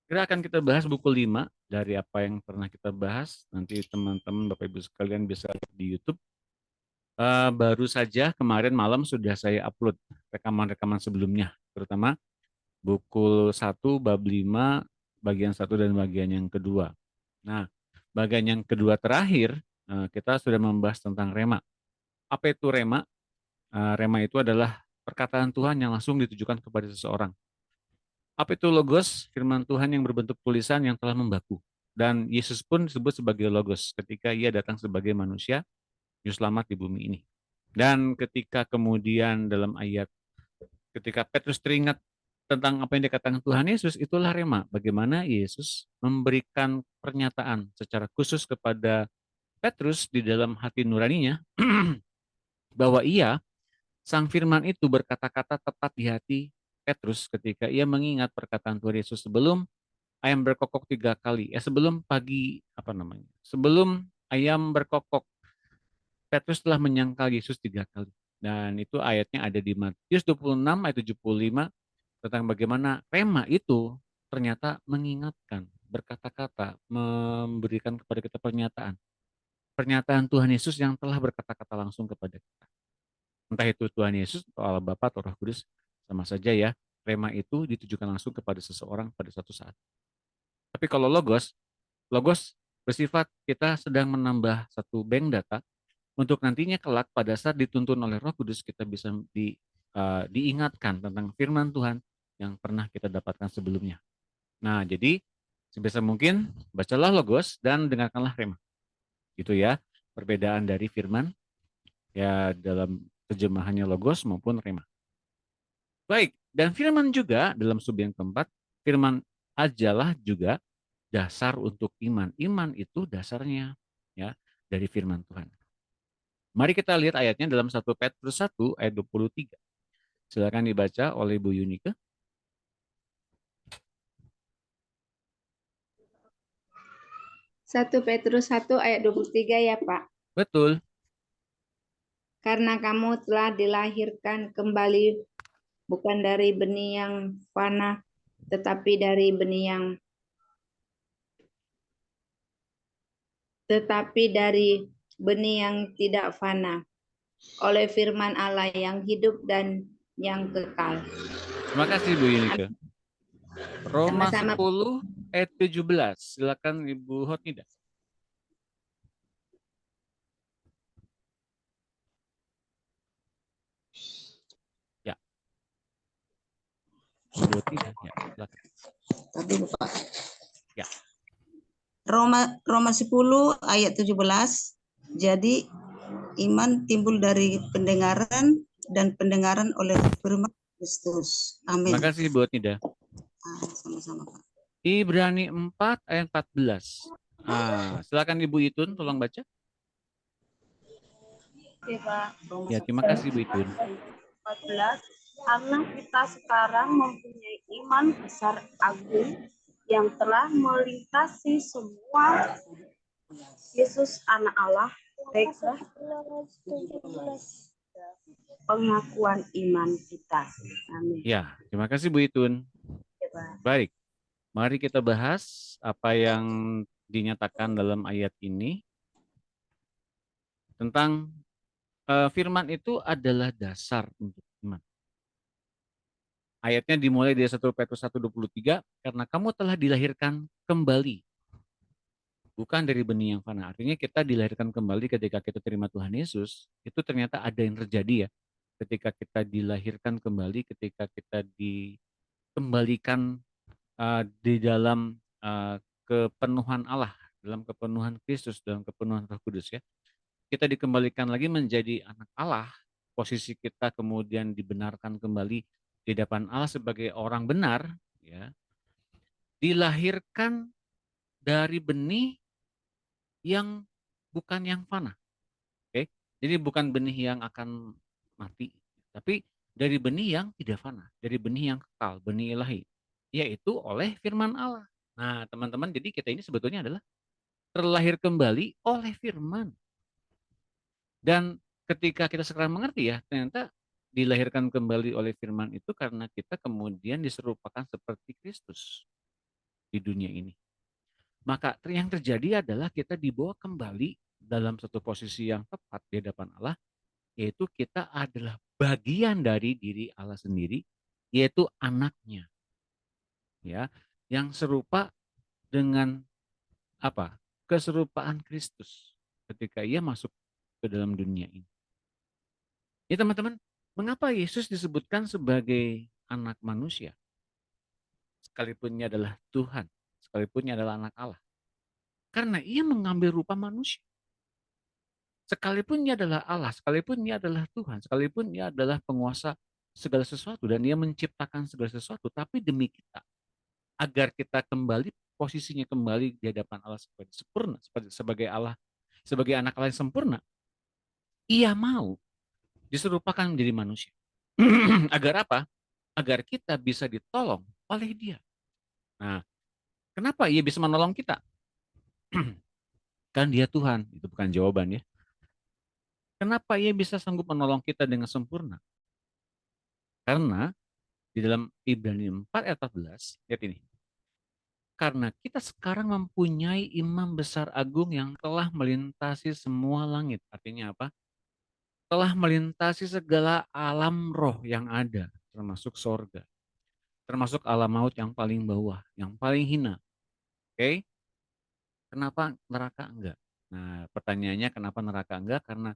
Kira akan kita bahas buku 5 dari apa yang pernah kita bahas. Nanti teman-teman Bapak Ibu sekalian bisa lihat di YouTube. Baru saja kemarin malam sudah saya upload rekaman-rekaman sebelumnya, terutama buku 1 bab 5 bagian 1 dan bagian yang kedua. Nah, bagian yang kedua terakhir kita sudah membahas tentang rema. Apa itu rema? Rema itu adalah perkataan Tuhan yang langsung ditujukan kepada seseorang. Apa itu logos? Firman Tuhan yang berbentuk tulisan yang telah membaku. Dan Yesus pun disebut sebagai logos ketika ia datang sebagai manusia juru selamat di bumi ini. Dan ketika kemudian dalam ayat, ketika Petrus teringat tentang apa yang dikatakan Tuhan Yesus, itulah rema. Bagaimana Yesus memberikan pernyataan secara khusus kepada Petrus di dalam hati nuraninya, bahwa ia, Sang Firman itu berkata-kata tepat di hati Petrus ketika ia mengingat perkataan Tuhan Yesus sebelum ayam berkokok 3 kali. Sebelum pagi, apa namanya, sebelum ayam berkokok, Petrus telah menyangkal Yesus 3 kali. Dan itu ayatnya ada di Matius 26 ayat 75 tentang bagaimana rema itu ternyata mengingatkan, berkata-kata, memberikan kepada kita pernyataan. Pernyataan Tuhan Yesus yang telah berkata-kata langsung kepada kita. Entah itu Tuhan Yesus atau Allah Bapa atau Roh Kudus, sama saja ya. Rema itu ditujukan langsung kepada seseorang pada suatu saat. Tapi kalau logos, logos bersifat kita sedang menambah satu bank data untuk nantinya kelak pada saat dituntun oleh Roh Kudus kita bisa diingatkan tentang firman Tuhan yang pernah kita dapatkan sebelumnya. Nah, jadi sebisa mungkin bacalah logos dan dengarkanlah rema. Gitu ya, perbedaan dari firman ya dalam terjemahannya logos maupun rema. Baik, dan firman juga dalam sub yang keempat, firman ajalah juga dasar untuk iman. Iman itu dasarnya ya dari firman Tuhan. Mari kita lihat ayatnya dalam 1 Petrus 1 ayat 23. Silakan dibaca oleh Bu Yunike. 1 Petrus 1 ayat 23 ya Pak. Betul. Karena kamu telah dilahirkan kembali bukan dari benih yang fana, tetapi dari benih yang tidak fana, oleh firman Allah yang hidup dan yang kekal. Terima kasih Bu Yunike. Roma Sama-sama. 10 ayat 17. Silakan Ibu Hotnida. Ya. Ibu Hotnida, ya, silakan. Tadi Bapak. Ya. Roma 10 ayat 17. Jadi iman timbul dari pendengaran dan pendengaran oleh firman Kristus. Amin. Terima kasih Bu Hotnida. Sama-sama Pak. Ibrani 4 ayat 14. Silakan Ibu Itun tolong baca. Oke, Pak. Ya, terima kasih Bu Itun. 14. Karena kita sekarang mempunyai iman besar agung yang telah melintasi semua. Yesus anak Allah, baiklah pengakuan iman kita. Amin. Ya, terima kasih Bu Itun. Ya, Pak. Baik, mari kita bahas apa yang dinyatakan dalam ayat ini tentang firman itu adalah dasar untuk iman. Ayatnya dimulai dari 1 Petrus 1:23, karena kamu telah dilahirkan kembali, bukan dari benih yang fana. Artinya kita dilahirkan kembali ketika kita terima Tuhan Yesus, itu ternyata ada yang terjadi ya. Ketika kita dilahirkan kembali, ketika kita dikembalikan di dalam kepenuhan Allah, dalam kepenuhan Kristus, dalam kepenuhan Roh Kudus ya. Kita dikembalikan lagi menjadi anak Allah, posisi kita kemudian dibenarkan kembali di depan Allah sebagai orang benar, ya, dilahirkan dari benih yang bukan yang fana. Oke, jadi bukan benih yang akan mati, tapi dari benih yang tidak fana, dari benih yang kekal, benih ilahi, yaitu oleh firman Allah. Nah, teman-teman, jadi kita ini sebetulnya adalah terlahir kembali oleh firman. Dan ketika kita sekarang mengerti ya, ternyata dilahirkan kembali oleh firman itu karena kita kemudian diserupakan seperti Kristus. di dunia ini. Maka yang terjadi adalah kita dibawa kembali dalam satu posisi yang tepat di hadapan Allah, yaitu kita adalah bagian dari diri Allah sendiri, yaitu anaknya, ya, yang serupa dengan apa? Keserupaan Kristus ketika ia masuk ke dalam dunia ini. Ya teman-teman, mengapa Yesus disebutkan sebagai anak manusia? Sekalipun ia adalah Tuhan, sekalipun ia adalah anak Allah. Karena ia mengambil rupa manusia. Sekalipun ia adalah Allah, sekalipun ia adalah Tuhan, sekalipun ia adalah penguasa segala sesuatu dan ia menciptakan segala sesuatu, tapi demi kita, agar kita kembali posisinya kembali di hadapan Allah sebagai sempurna, sebagai Allah, sebagai anak Allah yang sempurna, ia mau diserupakan menjadi manusia. Agar apa? Agar kita bisa ditolong oleh Dia. Nah, kenapa ia bisa menolong kita? Kan Dia Tuhan, itu bukan jawaban ya. Kenapa ia bisa sanggup menolong kita dengan sempurna? Karena di dalam Ibrani 4 ayat 14, lihat ini. Karena kita sekarang mempunyai imam besar agung yang telah melintasi semua langit. Artinya apa? Telah melintasi segala alam roh yang ada, termasuk sorga. Termasuk alam maut yang paling bawah, yang paling hina. Oke? Kenapa neraka enggak? Nah, pertanyaannya kenapa neraka enggak? Karena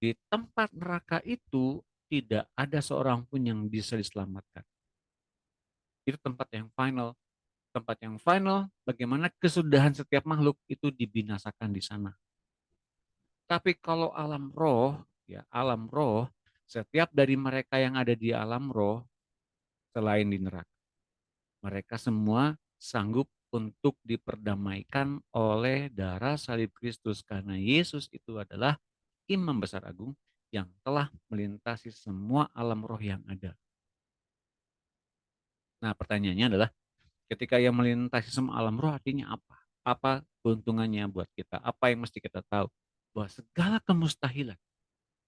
di tempat neraka itu tidak ada seorang pun yang bisa diselamatkan. Itu tempat yang final. Tempat yang final, bagaimana kesudahan setiap makhluk itu dibinasakan di sana. Tapi kalau alam roh, ya alam roh, setiap dari mereka yang ada di alam roh, selain di neraka, mereka semua sanggup untuk diperdamaikan oleh darah salib Kristus. Karena Yesus itu adalah imam besar agung yang telah melintasi semua alam roh yang ada. Nah pertanyaannya adalah, ketika ia melintasi semua alam roh artinya apa? Apa keuntungannya buat kita? Apa yang mesti kita tahu? Bahwa segala kemustahilan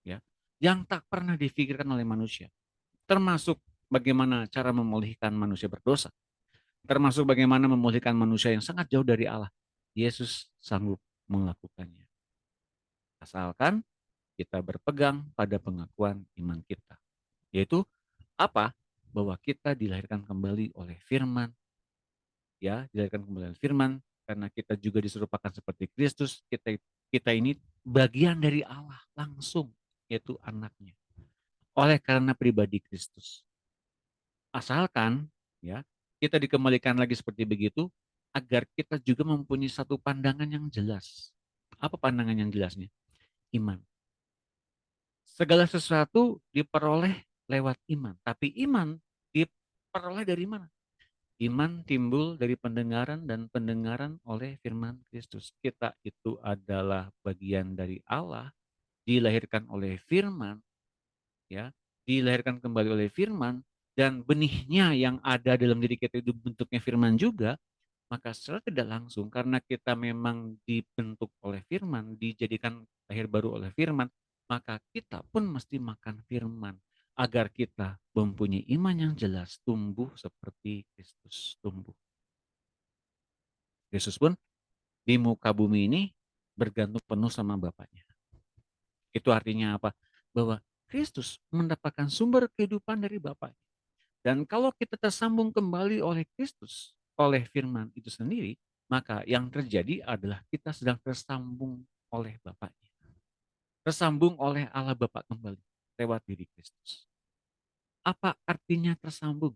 ya yang tak pernah difikirkan oleh manusia, termasuk bagaimana cara memulihkan manusia berdosa, termasuk bagaimana memulihkan manusia yang sangat jauh dari Allah, Yesus sanggup melakukannya. Asalkan kita berpegang pada pengakuan iman kita, yaitu apa? Bahwa kita dilahirkan kembali oleh firman, ya, dilahirkan kembali oleh firman, karena kita juga diserupakan seperti Kristus, kita ini bagian dari Allah langsung, yaitu anaknya. Oleh karena pribadi Kristus. Asalkan ya kita dikembalikan lagi seperti begitu, agar kita juga mempunyai satu pandangan yang jelas. Apa pandangan yang jelasnya? Iman. Segala sesuatu diperoleh lewat iman. Tapi iman diperoleh dari mana? Iman timbul dari pendengaran dan pendengaran oleh firman Kristus. Kita itu adalah bagian dari Allah, dilahirkan oleh firman, ya, dilahirkan kembali oleh firman, dan benihnya yang ada dalam diri kita itu bentuknya firman juga, maka secara tidak langsung karena kita memang dibentuk oleh firman, dijadikan lahir baru oleh firman, maka kita pun mesti makan firman agar kita mempunyai iman yang jelas, tumbuh seperti Kristus tumbuh. Yesus pun di muka bumi ini bergantung penuh sama Bapaknya. Itu artinya apa? Bahwa Kristus mendapatkan sumber kehidupan dari Bapaknya. Dan kalau kita tersambung kembali oleh Kristus, oleh firman itu sendiri, maka yang terjadi adalah kita sedang tersambung oleh Bapaknya. Tersambung oleh Allah Bapa kembali lewat diri Kristus. Apa artinya tersambung?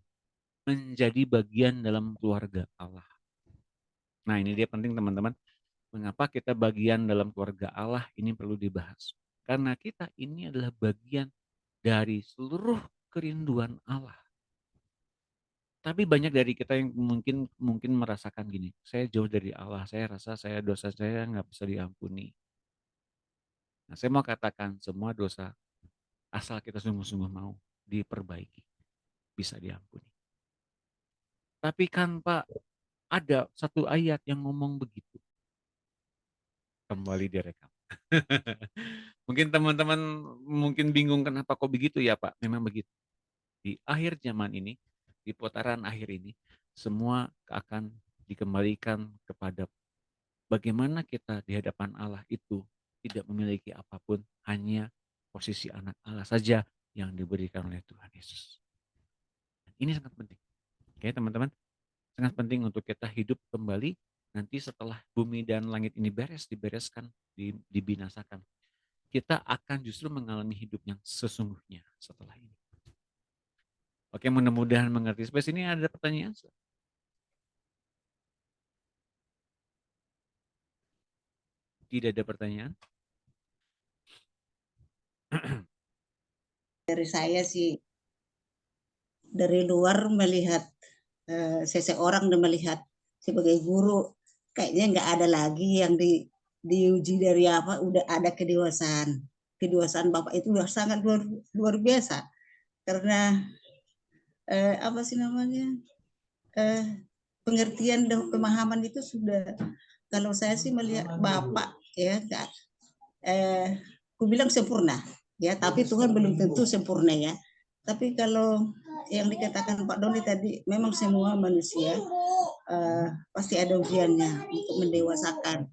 Menjadi bagian dalam keluarga Allah. Nah ini dia penting teman-teman. Mengapa kita bagian dalam keluarga Allah ini perlu dibahas. Karena kita ini adalah bagian dari seluruh kerinduan Allah. Tapi banyak dari kita yang mungkin merasakan gini, saya jauh dari Allah, saya rasa dosa saya nggak bisa diampuni. Nah, saya mau katakan semua dosa asal kita sungguh-sungguh mau diperbaiki, bisa diampuni. Tapi kan Pak, ada satu ayat yang ngomong begitu. Kembali direkam. Mungkin teman-teman mungkin bingung kenapa kok begitu ya Pak, memang begitu. Di akhir zaman ini, di putaran akhir ini, semua akan dikembalikan kepada bagaimana kita di hadapan Allah itu tidak memiliki apapun, hanya posisi anak Allah saja yang diberikan oleh Tuhan Yesus. Ini sangat penting. Oke, teman-teman, sangat penting untuk kita hidup kembali nanti setelah bumi dan langit ini dibereskan, dibinasakan. Kita akan justru mengalami hidup yang sesungguhnya setelah ini. Oke, mudah-mudahan mengerti. Sampai sini ada pertanyaan? Tidak ada pertanyaan? Dari saya sih, dari luar melihat seseorang dan melihat sebagai guru, kayaknya nggak ada lagi yang diuji dari apa, udah ada kedewasaan. Kedewasaan Bapak itu udah sangat luar biasa. Karena apa sih namanya, pengertian dan pemahaman itu sudah, kalau saya sih melihat Bapak ya, aku bilang sempurna ya, tapi Tuhan belum tentu sempurna ya. Tapi kalau yang dikatakan Pak Doni tadi, memang semua manusia pasti ada ujiannya untuk mendewasakan.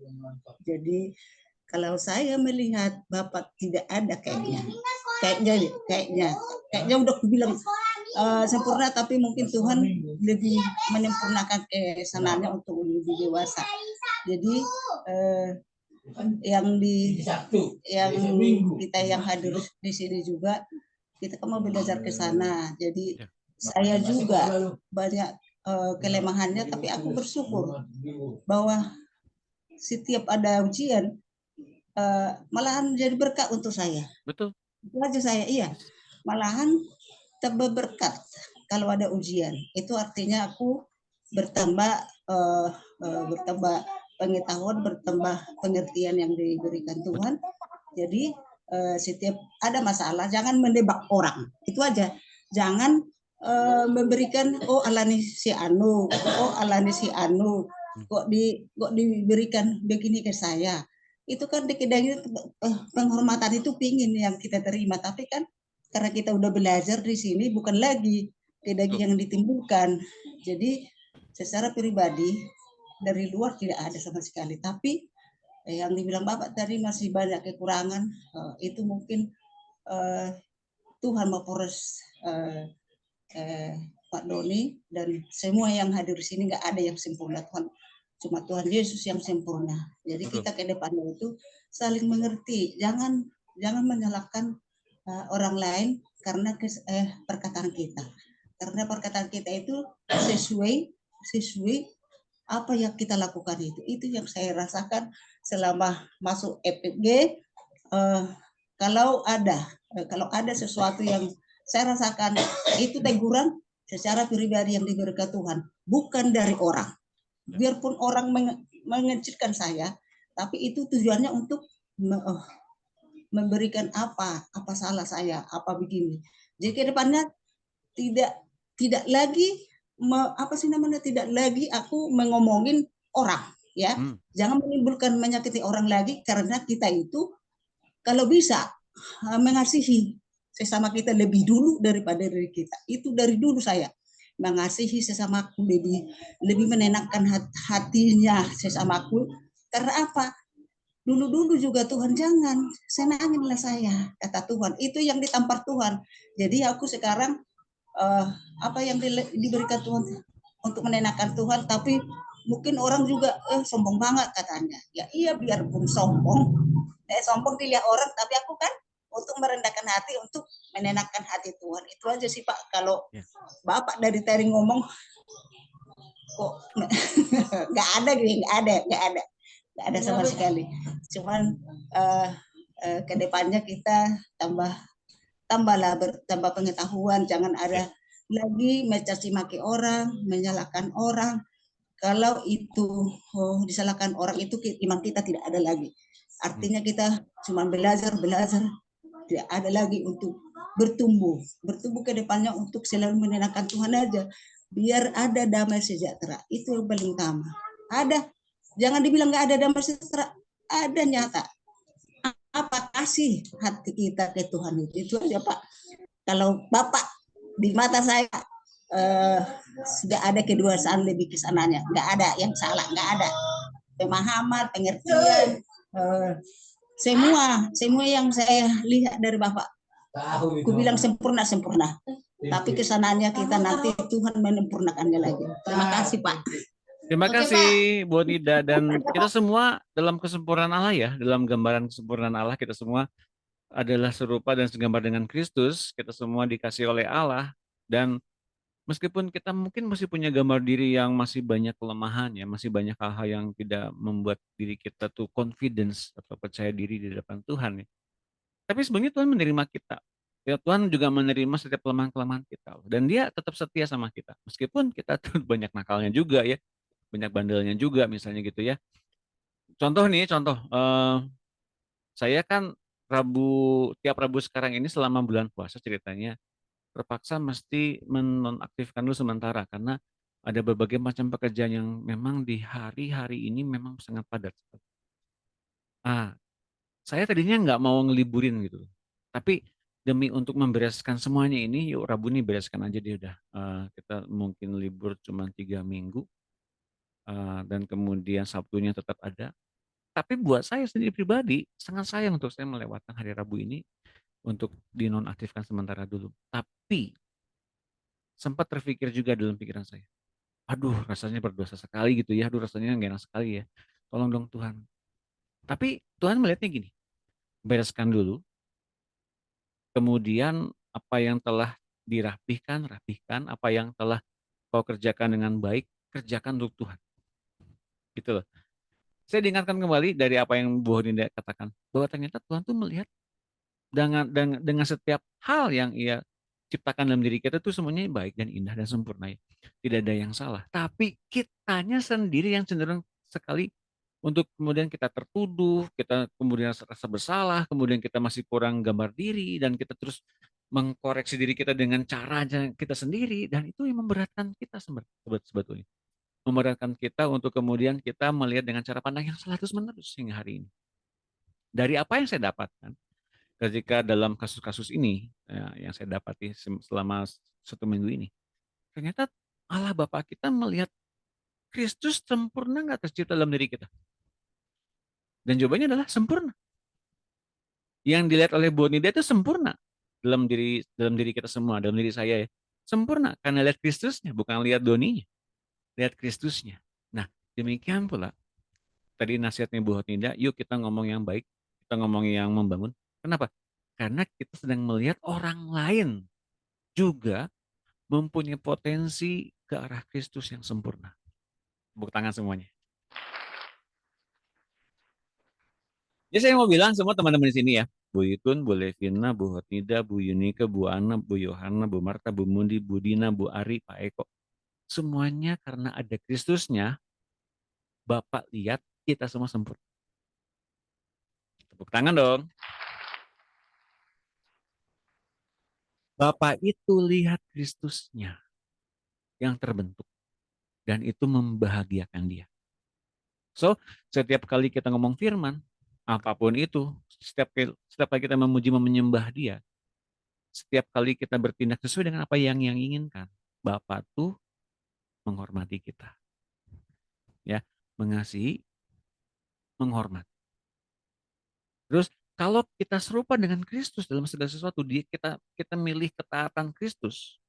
Jadi kalau saya melihat Bapak tidak ada kayaknya udah aku bilang sempurna, tapi mungkin Tuhan lebih menyempurnakan kesananya untuk lebih dewasa. Jadi yang kita yang hadir di sini juga, kita kan mau belajar ke sana. Jadi saya juga banyak kelemahannya, tapi aku bersyukur bahwa setiap ada ujian malahan jadi berkat untuk saya. Betul. Itu aja saya, iya. Malahan tambah berkat kalau ada ujian. Itu artinya aku bertambah pengetahuan, bertambah pengertian yang diberikan Tuhan. Jadi setiap ada masalah jangan mendebak orang, itu aja. Jangan memberikan alani si anu, alani si anu, kok diberikan begini ke saya. Itu kan dikidangnya penghormatan itu pingin yang kita terima, tapi kan karena kita udah belajar di sini, bukan lagi yang ditimbulkan. Jadi secara pribadi dari luar tidak ada sama sekali, tapi yang dibilang Bapak tadi masih banyak kekurangan, itu mungkin Tuhan mempores Pak Doni dan semua yang hadir di sini, nggak ada yang sempurna. Cuma Tuhan Yesus yang sempurna. Jadi kita ke depannya itu saling mengerti, jangan menyalahkan orang lain karena perkataan kita. Karena perkataan kita itu sesuai apa yang kita lakukan itu yang saya rasakan selama masuk FPG. Kalau ada sesuatu yang saya rasakan itu teguran secara pribadi yang diberikan Tuhan, bukan dari orang. Biarpun orang mengecilkan saya, tapi itu tujuannya untuk memberikan apa salah saya, apa begini. Jadi ke depannya tidak lagi tidak lagi aku mengomongin orang ya. Jangan menimbulkan menyakiti orang lagi, karena kita itu kalau bisa mengasihi sesama kita lebih dulu daripada diri kita. Itu dari dulu saya mengasihi sesamaku, lebih menenangkan hatinya sesamaku. Karena apa? Dulu juga Tuhan jangan senanginlah saya, kata Tuhan. Itu yang ditampar Tuhan. Jadi aku sekarang apa yang diberikan Tuhan untuk menenangkan Tuhan, tapi mungkin orang juga sombong banget katanya. Ya iya, biarpun sombong dilihat orang, tapi aku kan untuk merendahkan hati, untuk menenangkan hati Tuhan. Itu aja sih Pak. Kalau Bapak dari tadi ngomong kok nggak ada sama sekali. Cuman ke depannya kita tambah pengetahuan, jangan ada lagi mencaci maki orang, menyalahkan orang. Kalau itu disalahkan orang, itu iman kita tidak ada lagi. Artinya kita cuma belajar, tidak ada lagi untuk bertumbuh ke depannya, untuk selalu menyenangkan Tuhan aja, biar ada damai sejahtera. Itu yang paling utama. Ada, jangan dibilang nggak ada damai sejahtera, ada nyata. Apa kasih hati kita ke Tuhan itu aja Pak. Kalau Bapak di mata saya eh, sudah ada kedewasaan lebih ke sananya. Nggak ada yang salah, nggak ada. Pemahaman, pengertian, semua yang saya lihat dari Bapak, aku bilang sempurna. Tapi kesananya kita nanti Tuhan menyempurnakannya lagi. Terima kasih Pak. Terima Oke, kasih Pak. Bu Nida, dan kita semua dalam kesempurnaan Allah ya, dalam gambaran kesempurnaan Allah kita semua adalah serupa dan segambar dengan Kristus. Kita semua dikasih oleh Allah, dan meskipun kita mungkin masih punya gambar diri yang masih banyak kelemahan ya, masih banyak hal-hal yang tidak membuat diri kita tuh confidence atau percaya diri di depan Tuhan ya. Tapi sebenarnya Tuhan menerima kita. Ya, Tuhan juga menerima setiap kelemahan-kelemahan kita. Dan dia tetap setia sama kita. Meskipun kita tuh banyak nakalnya juga ya. Banyak bandelnya juga misalnya gitu ya. Contoh, saya kan tiap Rabu sekarang ini selama bulan puasa ceritanya terpaksa mesti menonaktifkan dulu sementara karena ada berbagai macam pekerjaan yang memang di hari-hari ini memang sangat padat. Ah, saya tadinya nggak mau ngeliburin gitu, tapi demi untuk membereskan semuanya ini, yuk Rabu nih bereskan aja dia udah. Kita mungkin libur cuma 3 minggu, dan kemudian Sabtunya tetap ada. Tapi buat saya sendiri pribadi, sangat sayang untuk saya melewatkan hari Rabu ini untuk dinonaktifkan sementara dulu. Tapi sempat terpikir juga dalam pikiran saya, aduh rasanya berdosa sekali gitu ya, aduh rasanya nggak enak sekali ya. Tolong dong Tuhan. Tapi Tuhan melihatnya gini, bereskan dulu, kemudian apa yang telah dirapihkan, rapihkan, apa yang telah kau kerjakan dengan baik, kerjakan untuk Tuhan. Gitu loh. Saya diingatkan kembali dari apa yang Bu Horinda katakan, bahwa ternyata Tuhan tuh melihat dengan setiap hal yang ia ciptakan dalam diri kita tuh semuanya baik dan indah dan sempurna ya. Tidak ada yang salah. Tapi kitanya sendiri yang cenderung sekali untuk kemudian kita tertuduh, kita kemudian rasa bersalah, kemudian kita masih kurang gambar diri, dan kita terus mengkoreksi diri kita dengan cara kita sendiri, dan itu yang memberatkan kita sebetulnya. Memberatkan kita untuk kemudian kita melihat dengan cara pandang yang salah terus menerus hingga hari ini. Dari apa yang saya dapatkan, ketika dalam kasus-kasus ini yang saya dapati selama 1 minggu ini, ternyata Allah Bapa kita melihat Kristus sempurna nggak tercipta dalam diri kita? Dan jawabannya adalah sempurna. Yang dilihat oleh Bu Nida itu sempurna dalam diri kita semua, dalam diri saya ya. Sempurna karena lihat Kristusnya, bukan lihat Doninya, lihat Kristusnya. Nah, demikian pula tadi nasihatnya Bu Nida, yuk kita ngomong yang baik, kita ngomong yang membangun. Kenapa? Karena kita sedang melihat orang lain juga mempunyai potensi ke arah Kristus yang sempurna. Tepuk tangan semuanya. Jadi saya mau bilang semua teman-teman di sini ya, Bu Yutun, Bu Levina, Bu Hotnida, Bu Yunika, Bu Ana, Bu Yohana, Bu Marta, Bu Mundi, Bu Dina, Bu Ari, Pak Eko. Semuanya karena ada Kristusnya, Bapak lihat kita semua sempurna. Tepuk tangan dong. Bapak itu lihat Kristusnya yang terbentuk. Dan itu membahagiakan dia. So, setiap kali kita ngomong firman, apapun itu, setiap kali kita memuji menyembah dia, setiap kali kita bertindak sesuai dengan apa yang inginkan, Bapa tuh menghormati kita. Ya, mengasihi, menghormati. Terus kalau kita serupa dengan Kristus dalam segala sesuatu, kita milih ketaatan Kristus,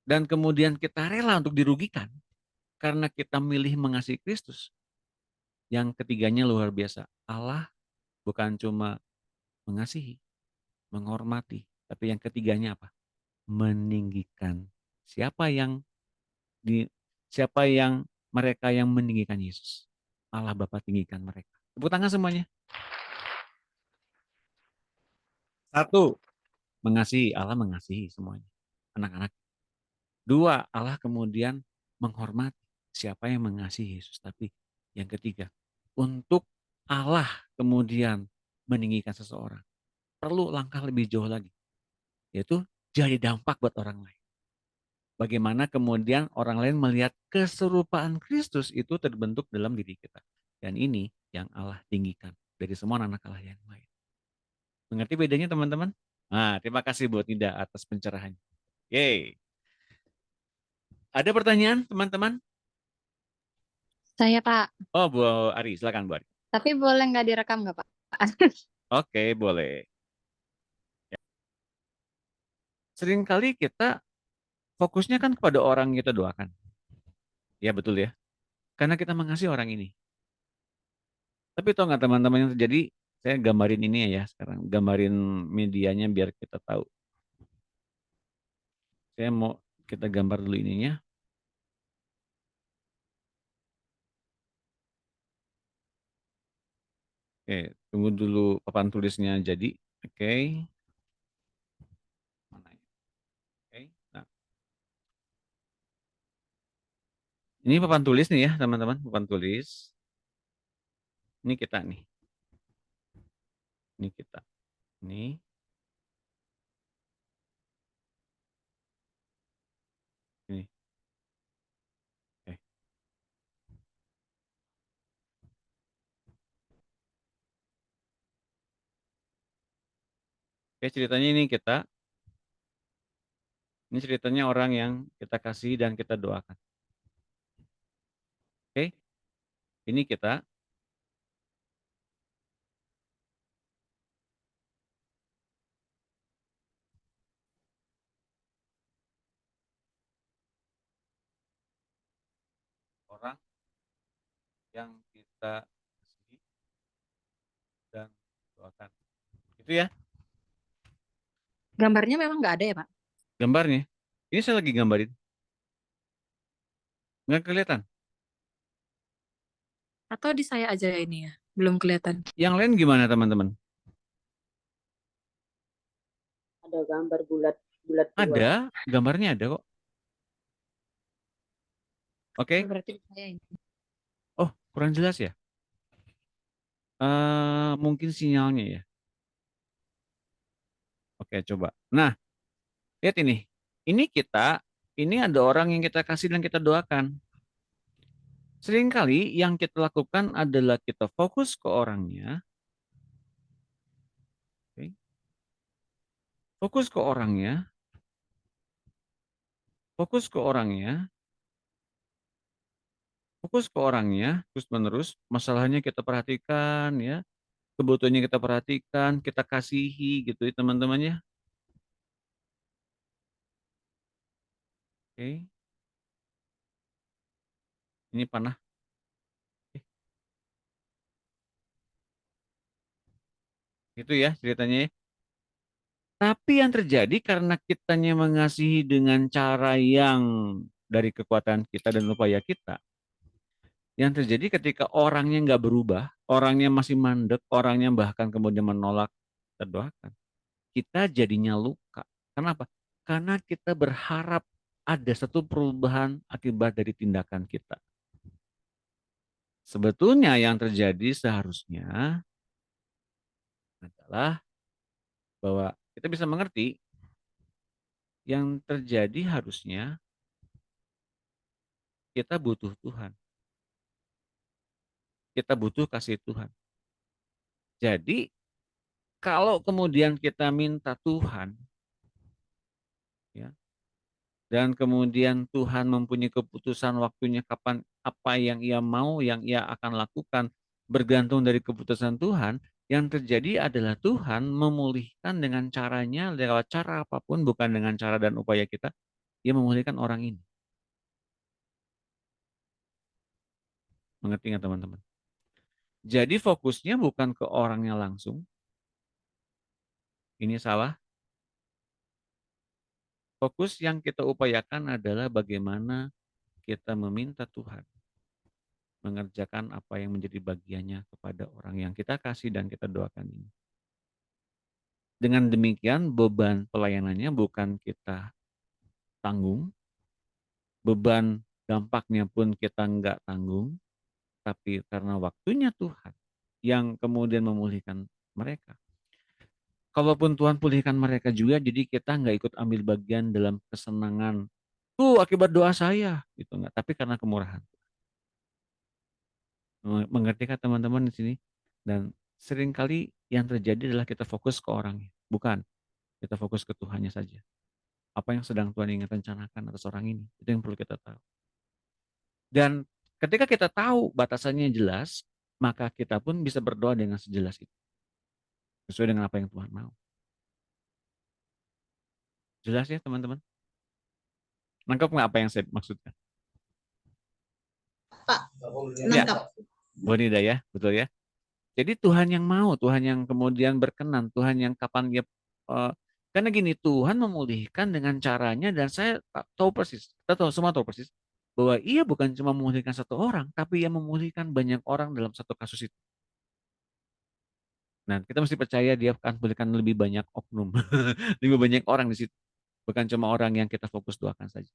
dan kemudian kita rela untuk dirugikan karena kita milih mengasihi Kristus. Yang ketiganya luar biasa. Allah bukan cuma mengasihi, menghormati, tapi yang ketiganya apa? Meninggikan. Siapa yang mereka yang meninggikan Yesus? Allah Bapa tinggikan mereka. Tepuk tangan semuanya. 1, mengasihi. Allah mengasihi semuanya. Anak-anak. 2, Allah kemudian menghormati. Siapa yang mengasihi Yesus? Tapi yang ketiga, untuk Allah kemudian meninggikan seseorang, perlu langkah lebih jauh lagi, yaitu jadi dampak buat orang lain. Bagaimana kemudian orang lain melihat keserupaan Kristus itu terbentuk dalam diri kita. Dan ini yang Allah tinggikan dari semua anak Allah yang lain. Mengerti bedanya teman-teman? Nah, terima kasih buat Nida atas pencerahannya. Yeay. Ada pertanyaan teman-teman? Saya Pak, Oh, Bu Ari, silakan Bu Ari. tapi boleh nggak direkam nggak Pak? Oke, boleh. Ya. Seringkali kita fokusnya kan kepada orang yang kita doakan. Ya betul ya. Karena kita mengasihi orang ini. Tapi tahu nggak teman-teman yang terjadi? Saya gambarin ini ya sekarang. Gambarin medianya biar kita tahu. Saya mau kita gambar dulu ininya. Oke, tunggu dulu papan tulisnya jadi. Oke. Mana ya? Oke. Nah, ini papan tulis nih ya teman-teman. Papan tulis. Ini kita nih. Ini kita. Ini. Ini. Oke. Oke, ceritanya ini kita. Ini ceritanya orang yang kita kasih dan kita doakan. Oke. Ini kita. Orang yang kita kasih dan doakan. Itu ya Gambarnya memang nggak ada ya Pak? gambarnya. Ini saya lagi gambarin. Nggak kelihatan. Atau di saya aja ini ya? Belum kelihatan. Yang lain gimana teman-teman? Ada gambar bulat-bulat dua. Ada, gambarnya ada kok. Oke. Berarti di saya ini. Oh, kurang jelas ya? Mungkin sinyalnya ya. Oke, coba. Nah, lihat ini. Ini kita, ini ada orang yang kita kasih dan kita doakan. Seringkali yang kita lakukan adalah kita fokus ke orangnya. Oke. Fokus ke orangnya. Fokus ke orangnya. Fokus ke orangnya, terus-menerus. Masalahnya kita perhatikan ya. Kebutuhannya kita perhatikan, kita kasihi gitu ya teman-teman ya. Oke. Ini panah. Oke. Gitu ya ceritanya ya. Tapi yang terjadi karena kitanya mengasihi dengan cara yang dari kekuatan kita dan upaya kita. Yang terjadi ketika orangnya nggak berubah, orangnya masih mandek, orangnya bahkan kemudian menolak, kita doakan. Kita jadinya luka. Kenapa? Karena kita berharap ada satu perubahan akibat dari tindakan kita. Sebetulnya yang terjadi seharusnya adalah bahwa kita bisa mengerti yang terjadi harusnya kita butuh Tuhan. Kita butuh kasih Tuhan. Jadi kalau kemudian kita minta Tuhan, ya, dan kemudian Tuhan mempunyai keputusan waktunya kapan apa yang Ia mau, yang Ia akan lakukan bergantung dari keputusan Tuhan, yang terjadi adalah Tuhan memulihkan dengan caranya lewat cara apapun, bukan dengan cara dan upaya kita, Ia memulihkan orang ini. Mengerti nggak teman-teman? Jadi fokusnya bukan ke orangnya langsung. Ini salah. Fokus yang kita upayakan adalah bagaimana kita meminta Tuhan mengerjakan apa yang menjadi bagiannya kepada orang yang kita kasih dan kita doakan ini. Dengan demikian beban pelayanannya bukan kita tanggung, beban dampaknya pun kita nggak tanggung, tapi karena waktunya Tuhan yang kemudian memulihkan mereka. Kalaupun Tuhan pulihkan mereka juga, jadi kita nggak ikut ambil bagian dalam kesenangan. Tuh akibat doa saya, gitu nggak. Tapi karena kemurahan. Mengerti kan teman-teman di sini? Dan seringkali yang terjadi adalah kita fokus ke orangnya, bukan kita fokus ke Tuhannya saja. Apa yang sedang Tuhan ingin rencanakan atas orang ini. Itu yang perlu kita tahu. Dan ketika kita tahu batasannya jelas, maka kita pun bisa berdoa dengan sejelas itu. Sesuai dengan apa yang Tuhan mau. Jelas ya teman-teman? Nangkap nggak apa yang saya maksudkan? Pak, Ya, nangkap. Bonida ya, betul ya. Jadi Tuhan yang mau, Tuhan yang kemudian berkenan, Tuhan yang kapan dia karena gini, Tuhan memulihkan dengan caranya dan saya tahu persis, kita tahu semua tahu persis bahwa ia bukan cuma memulihkan satu orang, tapi ia memulihkan banyak orang dalam satu kasus itu. Nah, kita mesti percaya dia akan memulihkan lebih banyak oknum, lebih banyak orang di situ, bukan cuma orang yang kita fokus doakan saja.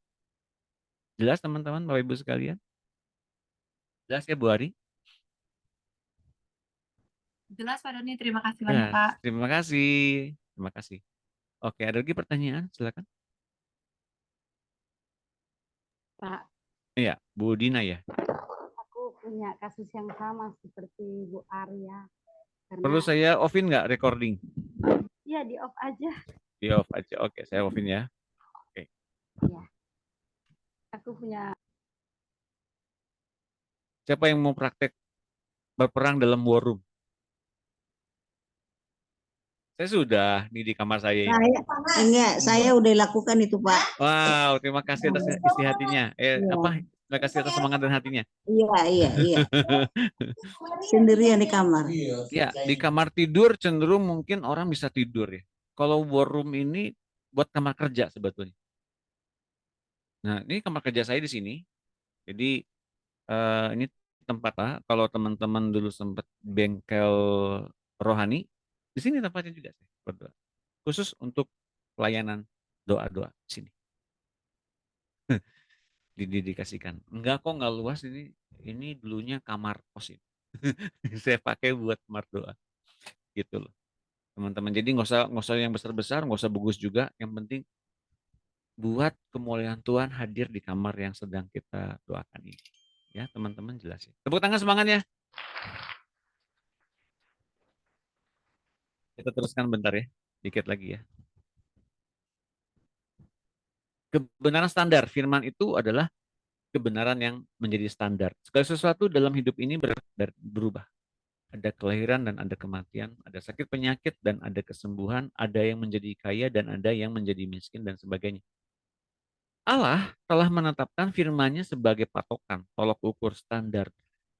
Jelas teman-teman, Bapak Ibu sekalian? Jelas ya Bu Ari? Jelas Pak Doni, terima kasih Ya, banyak Pak. terima kasih. Terima kasih. Oke, ada lagi pertanyaan? Silakan. Pak, Iya, Bu Dina ya. aku punya kasus yang sama seperti Bu Arya. Perlu Karena saya offin nggak recording? ya di off aja. Di off aja. Oke, saya offin ya. Oke. Ya. Aku punya Siapa yang mau praktek berperang dalam war room? Saya sudah di kamar saya ini. Saya udah lakukan itu, Pak. Wow, terima kasih atas isi hatinya. Iya. Terima kasih atas semangat dan hatinya. Iya. Sendirian di kamar. Ya, di kamar tidur cenderung mungkin orang bisa tidur ya. Kalau war room ini buat kamar kerja sebetulnya. Nah, ini kamar kerja saya di sini. Jadi ini tempat kalau teman-teman dulu sempat bengkel rohani, di sini tempatnya juga sih berdoa. Khusus untuk pelayanan doa-doa di sini. Didedikasikan. Enggak kok, enggak luas ini. Ini dulunya kamar kos ini. Saya pakai buat kamar doa. Gitu loh. Teman-teman. Jadi nggak usah yang besar-besar, nggak usah bagus juga. Yang penting buat kemuliaan Tuhan hadir di kamar yang sedang kita doakan ini. Ya, teman-teman jelas ya. Tepuk tangan semangatnya. Kita teruskan bentar ya. Dikit lagi ya. Kebenaran standar. Firman itu adalah kebenaran yang menjadi standar. Segala sesuatu dalam hidup ini berubah. Ada kelahiran dan ada kematian, ada sakit penyakit dan ada kesembuhan, ada yang menjadi kaya dan ada yang menjadi miskin dan sebagainya. Allah telah menetapkan firman-Nya sebagai patokan, tolok ukur standar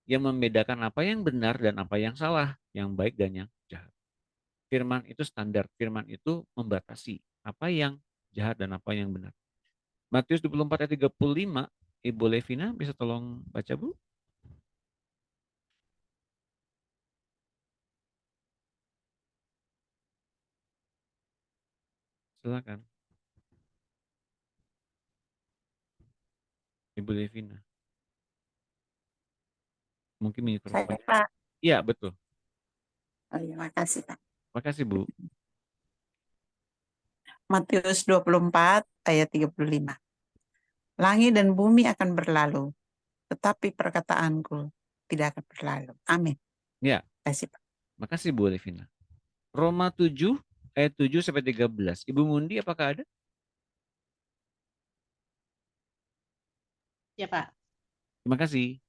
yang membedakan apa yang benar dan apa yang salah, yang baik dan yang jahat. Firman itu standar, firman itu membatasi apa yang jahat dan apa yang benar. Matius 24 ayat 35, Ibu Levina bisa tolong baca, Bu? Silakan. Ibu Levina. Mungkin mikrofonnya. Pak. Iya, betul. Oh iya, makasih Pak. Makasih, Bu. Matius 24 ayat 35. Langit dan bumi akan berlalu, tetapi perkataanku tidak akan berlalu. Amin. Ya. Terima kasih, Pak. Makasih, Bu Levina. Roma 7 ayat 7 sampai 13. Ibu Mundi apakah ada? Ya, Pak. Terima kasih.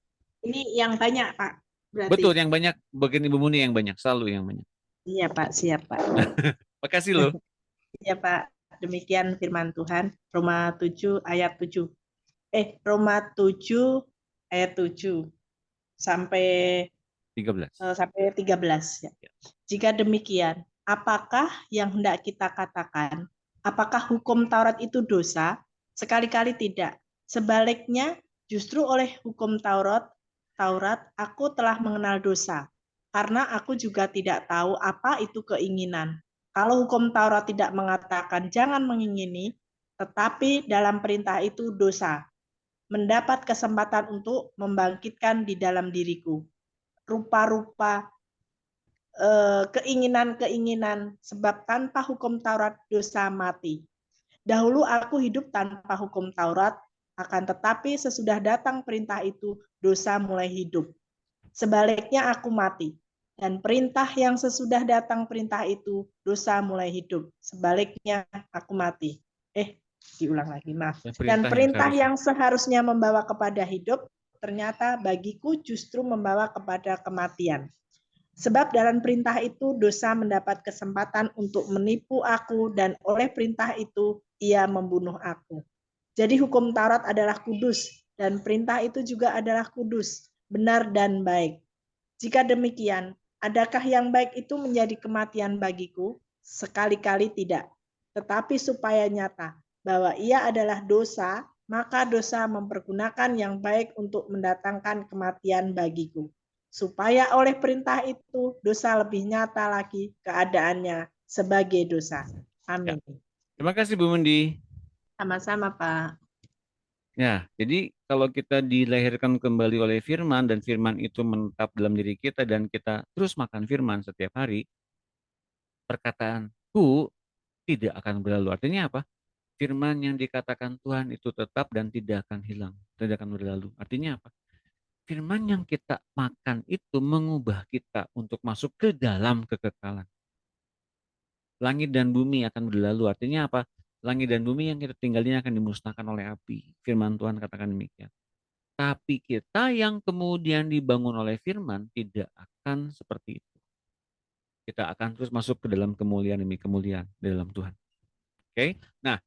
Ini yang banyak, Pak. Berarti. Betul, yang banyak. Bagian Ibu Mundi yang banyak. Selalu yang banyak. Iya, Pak. Siap, Pak. Makasih loh. Iya, Pak. Demikian firman Tuhan. Roma 7 ayat 7. Roma 7 ayat 7 sampai 13. Sampai 13. Ya. Jika demikian, apakah yang hendak kita katakan? Apakah hukum Taurat itu dosa? Sekali-kali tidak. Sebaliknya, justru oleh hukum Taurat, aku telah mengenal dosa. Karena aku juga tidak tahu apa itu keinginan. Kalau hukum Taurat tidak mengatakan jangan mengingini, tetapi dalam perintah itu dosa. Mendapat kesempatan untuk membangkitkan di dalam diriku rupa-rupa keinginan-keinginan, sebab tanpa hukum Taurat dosa mati. Dahulu aku hidup tanpa hukum Taurat, akan tetapi sesudah datang perintah itu, dosa mulai hidup. Sebaliknya aku mati, dan perintah yang sesudah datang perintah itu, dosa mulai hidup. Sebaliknya aku mati. Diulang lagi, maaf. Dan Dan perintah yang perintah seharusnya. yang seharusnya membawa kepada hidup, ternyata bagiku justru membawa kepada kematian. Sebab dalam perintah itu dosa mendapat kesempatan untuk menipu aku dan oleh perintah itu ia membunuh aku. Jadi hukum Taurat adalah kudus dan perintah itu juga adalah kudus, benar dan baik. Jika demikian, adakah yang baik itu menjadi kematian bagiku? Sekali-kali tidak. Tetapi supaya nyata bahwa ia adalah dosa, maka dosa mempergunakan yang baik untuk mendatangkan kematian bagiku. Supaya oleh perintah itu dosa lebih nyata lagi keadaannya sebagai dosa. Amin. Ya. Terima kasih Bu Mundi. Sama-sama Pak. Ya, jadi kalau kita dilahirkan kembali oleh firman dan firman itu menetap dalam diri kita dan kita terus makan firman setiap hari, perkataanku tidak akan berlalu. Artinya apa? Firman yang dikatakan Tuhan itu tetap dan tidak akan hilang, tidak akan berlalu. Artinya apa? Firman yang kita makan itu mengubah kita untuk masuk ke dalam kekekalan. Langit dan bumi akan berlalu. Artinya apa? Langit dan bumi yang kita tinggalin akan dimusnahkan oleh api. Firman Tuhan katakan demikian. Tapi kita yang kemudian dibangun oleh firman tidak akan seperti itu. Kita akan terus masuk ke dalam kemuliaan demi kemuliaan di dalam Tuhan. Oke? Nah,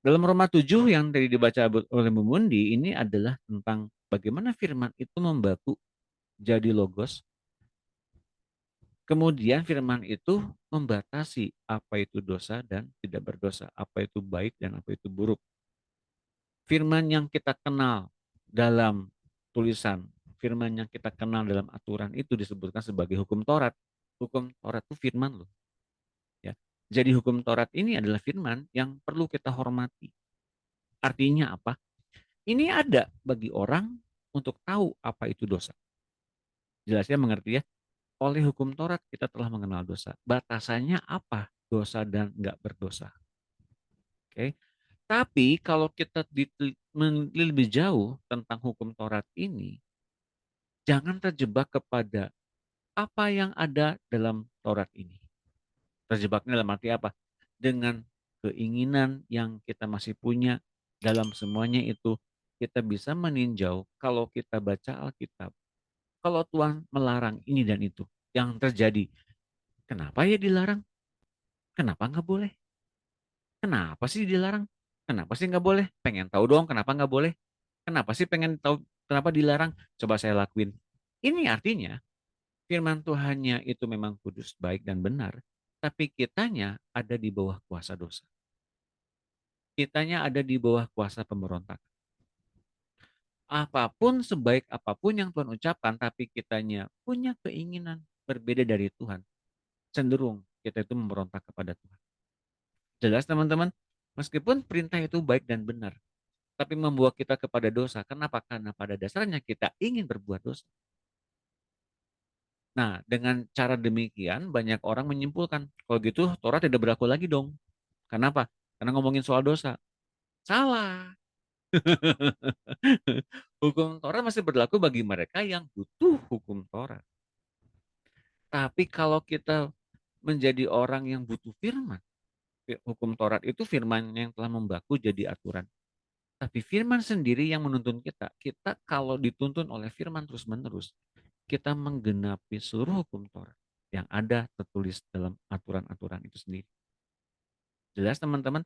dalam Roma 7 yang tadi dibaca oleh Mundi ini adalah tentang bagaimana firman itu membaku jadi logos. Kemudian firman itu membatasi apa itu dosa dan tidak berdosa, apa itu baik dan apa itu buruk. Firman yang kita kenal dalam tulisan, firman yang kita kenal dalam aturan itu disebutkan sebagai hukum Taurat. Hukum Taurat itu firman loh. Ya. Jadi hukum Taurat ini adalah firman yang perlu kita hormati. Artinya apa? Ini ada bagi orang untuk tahu apa itu dosa. Jelasnya mengerti ya? Oleh hukum Taurat kita telah mengenal dosa. Batasannya apa dosa dan nggak berdosa. Oke. Tapi kalau kita lebih jauh tentang hukum Taurat ini, jangan terjebak kepada apa yang ada dalam Taurat ini. Terjebaknya dalam arti apa? Dengan keinginan yang kita masih punya dalam semuanya itu, kita bisa meninjau kalau kita baca Alkitab. Kalau Tuhan melarang ini dan itu, yang terjadi, kenapa ya dilarang? Kenapa nggak boleh? Kenapa sih dilarang? Kenapa sih nggak boleh? Pengen tahu dong kenapa nggak boleh? Kenapa sih pengen tahu kenapa dilarang? Coba saya lakuin. Ini artinya firman Tuhannya itu memang kudus, baik dan benar, tapi kitanya ada di bawah kuasa dosa. Kitanya ada di bawah kuasa pemberontakan. Apapun sebaik apapun yang Tuhan ucapkan, tapi kitanya punya keinginan berbeda dari Tuhan, cenderung kita itu memberontak kepada Tuhan. Jelas teman-teman? Meskipun perintah itu baik dan benar, tapi membawa kita kepada dosa. Kenapa? Karena pada dasarnya kita ingin berbuat dosa. Nah, dengan cara demikian banyak orang menyimpulkan, kalau gitu Taurat tidak berlaku lagi dong. Kenapa? Karena ngomongin soal dosa. Salah. Hukum Taurat masih berlaku bagi mereka yang butuh hukum Taurat. Tapi kalau kita menjadi orang yang butuh firman, hukum Taurat itu firman yang telah membaku jadi aturan. Tapi firman sendiri yang menuntun kita. Kita kalau dituntun oleh firman terus-menerus, kita menggenapi seluruh hukum Taurat yang ada tertulis dalam aturan-aturan itu sendiri. Jelas teman-teman?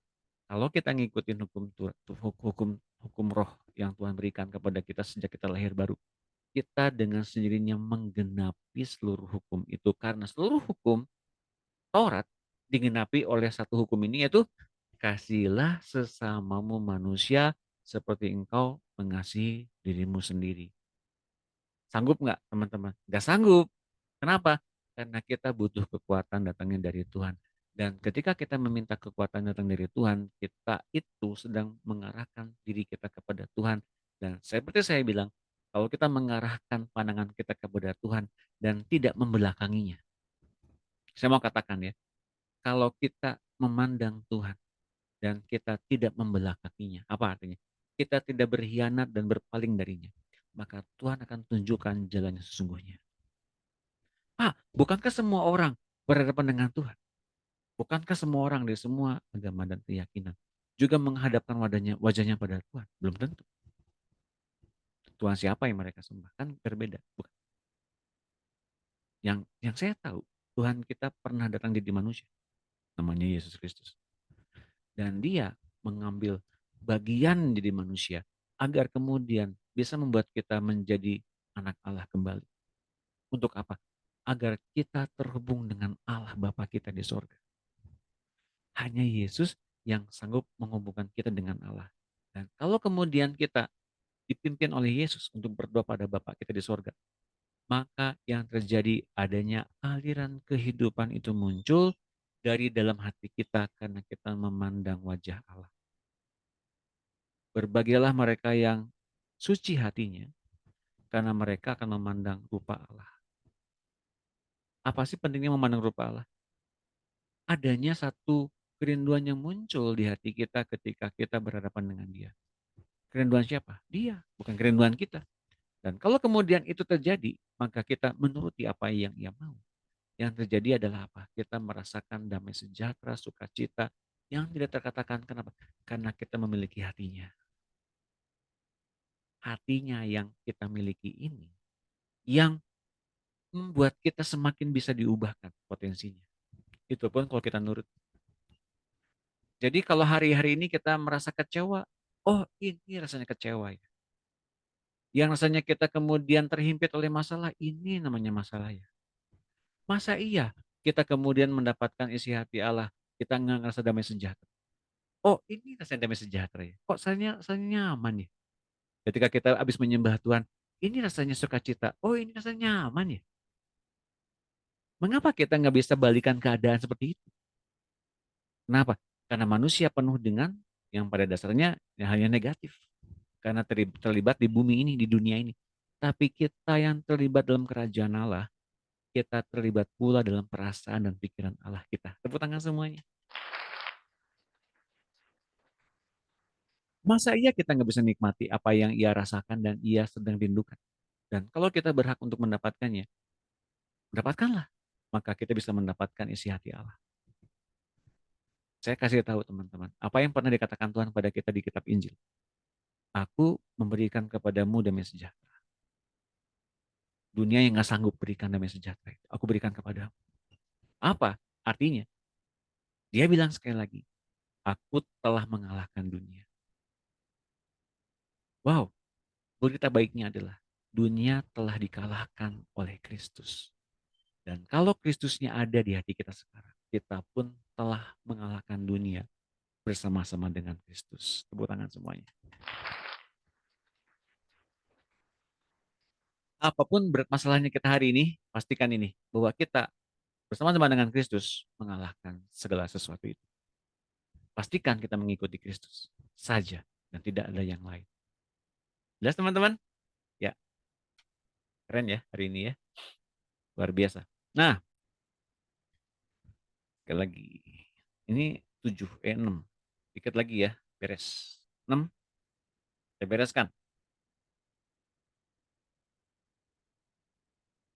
Kalau kita ngikutin hukum roh yang Tuhan berikan kepada kita sejak kita lahir baru, kita dengan sendirinya menggenapi seluruh hukum itu, karena seluruh hukum Taurat digenapi oleh satu hukum ini, yaitu kasihilah sesamamu manusia seperti engkau mengasihi dirimu sendiri. Sanggup nggak teman-teman? Nggak sanggup. Kenapa? Karena kita butuh kekuatan datangnya dari Tuhan. Dan ketika kita meminta kekuatan datang dari Tuhan, kita itu sedang mengarahkan diri kita kepada Tuhan. Dan seperti saya bilang, kalau kita mengarahkan pandangan kita kepada Tuhan dan tidak membelakanginya. Saya mau katakan ya, kalau kita memandang Tuhan dan kita tidak membelakanginya, apa artinya? Kita tidak berkhianat dan berpaling darinya, maka Tuhan akan tunjukkan jalannya sesungguhnya. Bukankah semua orang berhadapan dengan Tuhan? Bukankah semua orang dari semua agama dan keyakinan juga menghadapkan wajahnya pada Tuhan? Belum tentu. Tuhan siapa yang mereka sembah? Kan berbeda. Bukan. Yang saya tahu, Tuhan kita pernah datang jadi manusia. Namanya Yesus Kristus. Dan dia mengambil bagian jadi manusia agar kemudian bisa membuat kita menjadi anak Allah kembali. Untuk apa? Agar kita terhubung dengan Allah Bapa kita di sorga. Hanya Yesus yang sanggup menghubungkan kita dengan Allah. Dan kalau kemudian kita dipimpin oleh Yesus untuk berdoa pada Bapa kita di sorga, maka yang terjadi adanya aliran kehidupan itu muncul dari dalam hati kita karena kita memandang wajah Allah. Berbahagialah mereka yang suci hatinya, karena mereka akan memandang rupa Allah. Apa sih pentingnya memandang rupa Allah? Adanya satu kerinduan yang muncul di hati kita ketika kita berhadapan dengan Dia. Kerinduan siapa? Dia, bukan kerinduan kita. Dan kalau kemudian itu terjadi, maka kita menuruti apa yang Ia mau. Yang terjadi adalah apa? Kita merasakan damai sejahtera, sukacita yang tidak terkatakan. Kenapa? Karena kita memiliki hatinya. Hatinya yang kita miliki ini yang membuat kita semakin bisa diubahkan potensinya. Itu pun kalau kita nurut. Jadi kalau hari-hari ini kita merasa kecewa, oh ini rasanya kecewa ya. Yang rasanya kita kemudian terhimpit oleh masalah, ini namanya masalah ya. Masa iya kita kemudian mendapatkan isi hati Allah, kita nggak ngerasa damai sejahtera. Oh ini rasanya damai sejahtera ya. Kok rasanya nyaman ya. Ketika kita habis menyembah Tuhan, ini rasanya sukacita. Oh ini rasanya nyaman ya. Mengapa kita nggak bisa balikan keadaan seperti itu? Kenapa? Karena manusia penuh dengan yang pada dasarnya hanya negatif. Karena terlibat di bumi ini, di dunia ini. Tapi kita yang terlibat dalam kerajaan Allah, kita terlibat pula dalam perasaan dan pikiran Allah kita. Tepuk tangan semuanya. Masa iya kita nggak bisa nikmati apa yang Ia rasakan dan Ia sedang rindukan? Dan kalau kita berhak untuk mendapatkannya, dapatkanlah. Maka kita bisa mendapatkan isi hati Allah. Saya kasih tahu teman-teman, apa yang pernah dikatakan Tuhan pada kita di kitab Injil. Aku memberikan kepadamu damai sejahtera. Dunia yang gak sanggup berikan damai sejahtera itu, aku berikan kepadamu. Apa artinya? Dia bilang sekali lagi, aku telah mengalahkan dunia. Wow, berita baiknya adalah dunia telah dikalahkan oleh Kristus. Dan kalau Kristusnya ada di hati kita sekarang, kita pun telah mengalahkan dunia bersama-sama dengan Kristus. Tepuk tangan semuanya. Apapun berat masalahnya kita hari ini, pastikan ini, bahwa kita bersama-sama dengan Kristus mengalahkan segala sesuatu itu. Pastikan kita mengikuti Kristus saja dan tidak ada yang lain. Jelas teman-teman? Ya, keren ya hari ini ya. Luar biasa. Nah, sekali lagi. Ini 7, 6. Dikit lagi ya, beres. 6, saya bereskan.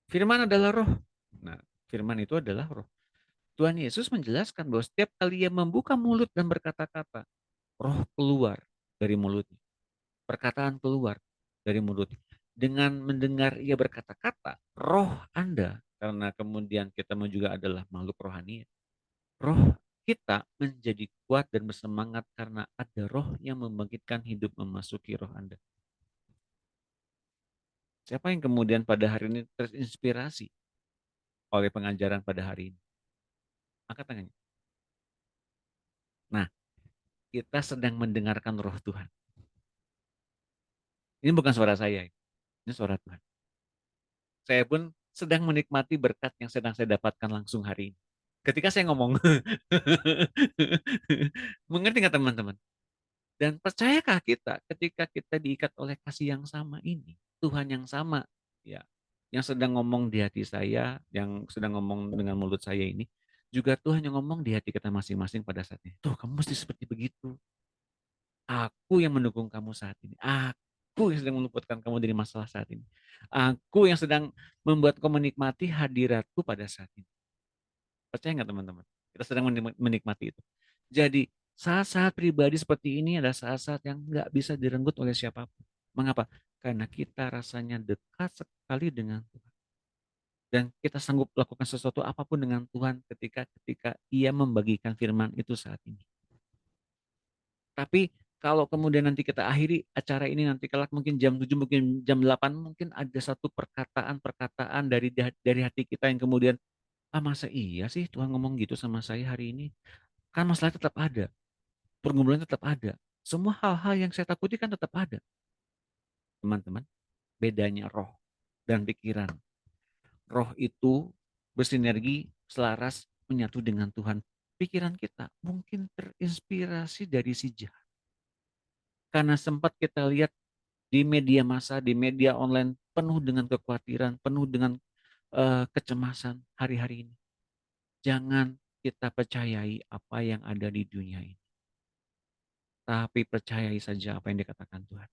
Firman adalah roh. Nah, firman itu adalah roh. Tuhan Yesus menjelaskan bahwa setiap kali Ia membuka mulut dan berkata-kata, roh keluar dari mulutnya. Perkataan keluar dari mulutnya. Dengan mendengar Ia berkata-kata, roh Anda, karena kemudian kita juga adalah makhluk rohani, roh kita menjadi kuat dan bersemangat karena ada roh yang membangkitkan hidup memasuki roh Anda. Siapa yang kemudian pada hari ini terinspirasi oleh pengajaran pada hari ini? Angkat tangannya. Nah, kita sedang mendengarkan roh Tuhan. Ini bukan suara saya, ini suara Tuhan. Saya pun sedang menikmati berkat yang sedang saya dapatkan langsung hari ini. Ketika saya ngomong, mengerti nggak teman-teman? Dan percayakah kita ketika kita diikat oleh kasih yang sama ini, Tuhan yang sama, ya, yang sedang ngomong di hati saya, yang sedang ngomong dengan mulut saya ini, juga Tuhan yang ngomong di hati kita masing-masing pada saat ini. Tuh, kamu mesti seperti begitu. Aku yang mendukung kamu saat ini. Aku yang sedang meluputkan kamu dari masalah saat ini. Aku yang sedang membuat kau menikmati hadiratku pada saat ini. Percaya nggak teman-teman? Kita sedang menikmati itu. Jadi Saat-saat pribadi seperti ini adalah saat-saat yang nggak bisa direnggut oleh siapapun. Mengapa? Karena kita rasanya dekat sekali dengan Tuhan. Dan kita sanggup lakukan sesuatu apapun dengan Tuhan ketika Ia membagikan firman itu saat ini. Tapi kalau kemudian nanti kita akhiri acara ini nanti kelak mungkin jam 7, mungkin jam 8, mungkin ada satu perkataan-perkataan dari hati kita yang kemudian, masa iya sih Tuhan ngomong gitu sama saya hari ini? Kan masalah tetap ada, pergumulan tetap ada. Semua hal-hal yang saya takuti kan tetap ada. Teman-teman, bedanya roh dan pikiran. Roh itu bersinergi, selaras, menyatu dengan Tuhan. Pikiran kita mungkin terinspirasi dari si jahat. Karena sempat kita lihat di media massa, di media online penuh dengan kekhawatiran, penuh dengan kecemasan hari-hari ini. Jangan kita percayai apa yang ada di dunia ini. Tapi percayai saja apa yang dikatakan Tuhan.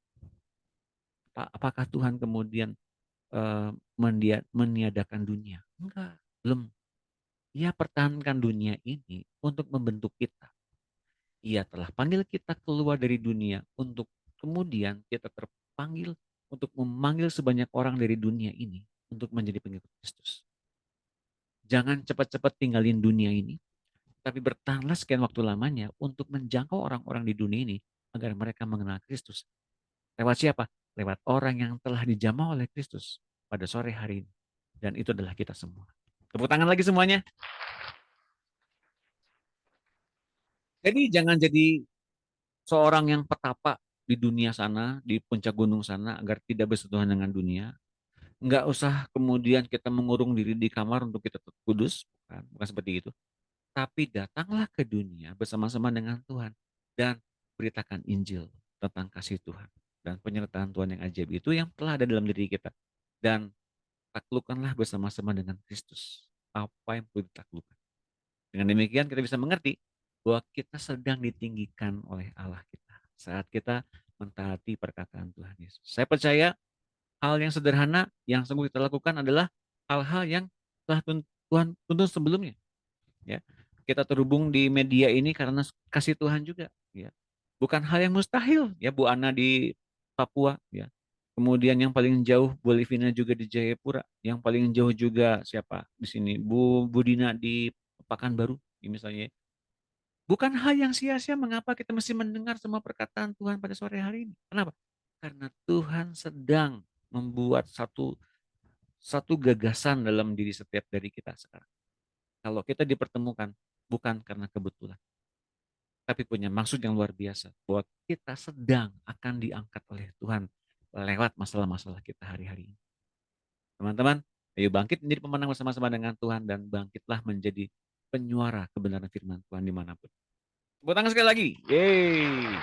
Apakah Tuhan kemudian meniadakan dunia? Enggak, belum. Ia pertahankan dunia ini untuk membentuk kita. Ia telah panggil kita keluar dari dunia untuk kemudian kita terpanggil untuk memanggil sebanyak orang dari dunia ini untuk menjadi pengikut Kristus. Jangan cepat-cepat tinggalin dunia ini, tapi bertahanlah sekian waktu lamanya untuk menjangkau orang-orang di dunia ini agar mereka mengenal Kristus. Lewat siapa? Lewat orang yang telah dijamah oleh Kristus pada sore hari ini. Dan itu adalah kita semua. Tepuk tangan lagi semuanya. Jadi jangan jadi seorang yang petapa di dunia sana, di puncak gunung sana agar tidak bersentuhan dengan dunia. Enggak usah kemudian kita mengurung diri di kamar untuk kita tetap kudus, bukan seperti itu. Tapi datanglah ke dunia bersama-sama dengan Tuhan dan beritakan Injil tentang kasih Tuhan dan penyertaan Tuhan yang ajaib itu yang telah ada dalam diri kita. Dan taklukkanlah bersama-sama dengan Kristus apa yang perlu ditaklukkan. Dengan demikian kita bisa mengerti bahwa kita sedang ditinggikan oleh Allah kita saat kita mentaati perkataan Tuhan Yesus. Saya percaya hal yang sederhana yang sungguh kita lakukan adalah hal-hal yang telah Tuhan tuntun sebelumnya. Ya, kita terhubung di media ini karena kasih Tuhan juga. Ya, bukan hal yang mustahil. Ya, Bu Ana di Papua. Ya, kemudian yang paling jauh Bu Livina juga di Jayapura. Yang paling jauh juga siapa di sini? Bu Dina di Pekanbaru, misalnya. Bukan hal yang sia-sia mengapa kita mesti mendengar semua perkataan Tuhan pada sore hari ini. Kenapa? Karena Tuhan sedang membuat satu gagasan dalam diri setiap dari kita sekarang. Kalau kita dipertemukan bukan karena kebetulan, tapi punya maksud yang luar biasa bahwa kita sedang akan diangkat oleh Tuhan lewat masalah-masalah kita hari-hari ini. Teman-teman, ayo bangkit menjadi pemenang bersama-sama dengan Tuhan dan bangkitlah menjadi penyuara kebenaran firman Tuhan dimanapun. Tepuk tangan sekali lagi. Yeay.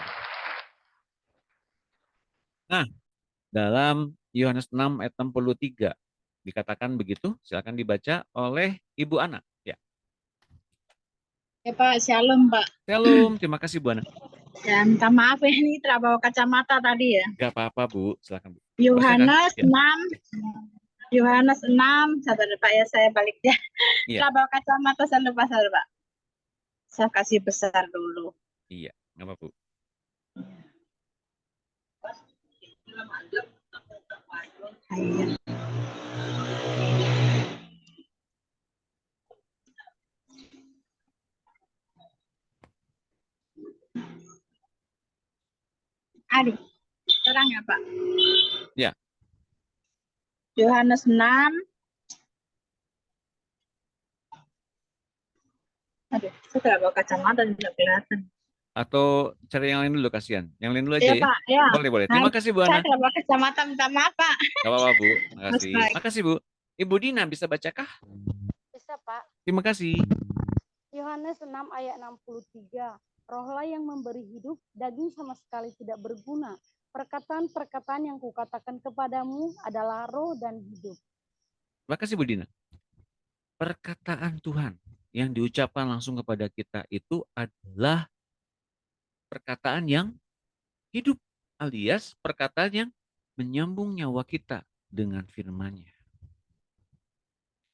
Nah, dalam Yohanes 6 ayat 63 dikatakan begitu. Silakan dibaca oleh Ibu Ana. Ya. Ya Pak, shalom Pak. Shalom, terima kasih Bu Ana. Ya, minta maaf ya, ini tidak bawa kacamata tadi ya. Gak apa-apa Bu, silakan Bu. Yohanes Ya. 6, Yohanes 6, sabar Pak ya, saya balik ya. Iya. Tidak bawa kacamata, saya lupa Pak. Saya kasih besar dulu. Iya, nggak apa-apa Bu. Ayo. Aduh, terang ya Pak? Ya. Yohanes 6. Aduh, saya tidak bawa kacamata, tidak kelihatan. Atau cari yang lain dulu, kasihan. Yang lain dulu aja ya. Pak, ya. Boleh. Terima kasih Bu Ana. Saya tidak bawa kacamata, minta maaf Pak. Gak apa-apa Bu, terima kasih. Terima kasih Bu. Ibu Dina bisa bacakah? Bisa Pak. Terima kasih. Yohanes 6 ayat 63. Rohlah yang memberi hidup, daging sama sekali tidak berguna. Perkataan-perkataan yang kukatakan kepadamu adalah roh dan hidup. Terima kasih Bu Dina. Perkataan Tuhan yang diucapkan langsung kepada kita itu adalah perkataan yang hidup, alias perkataan yang menyambung nyawa kita dengan firman-Nya.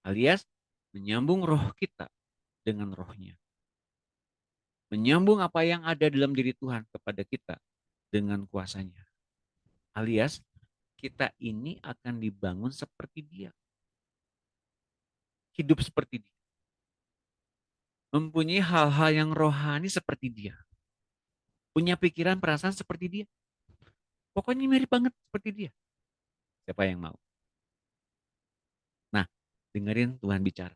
Alias menyambung roh kita dengan roh-Nya. Menyambung apa yang ada dalam diri Tuhan kepada kita dengan kuasanya. Alias, kita ini akan dibangun seperti Dia. Hidup seperti Dia. Mempunyai hal-hal yang rohani seperti Dia. Punya pikiran, perasaan seperti Dia. Pokoknya mirip banget seperti Dia. Siapa yang mau? Nah, dengerin Tuhan bicara.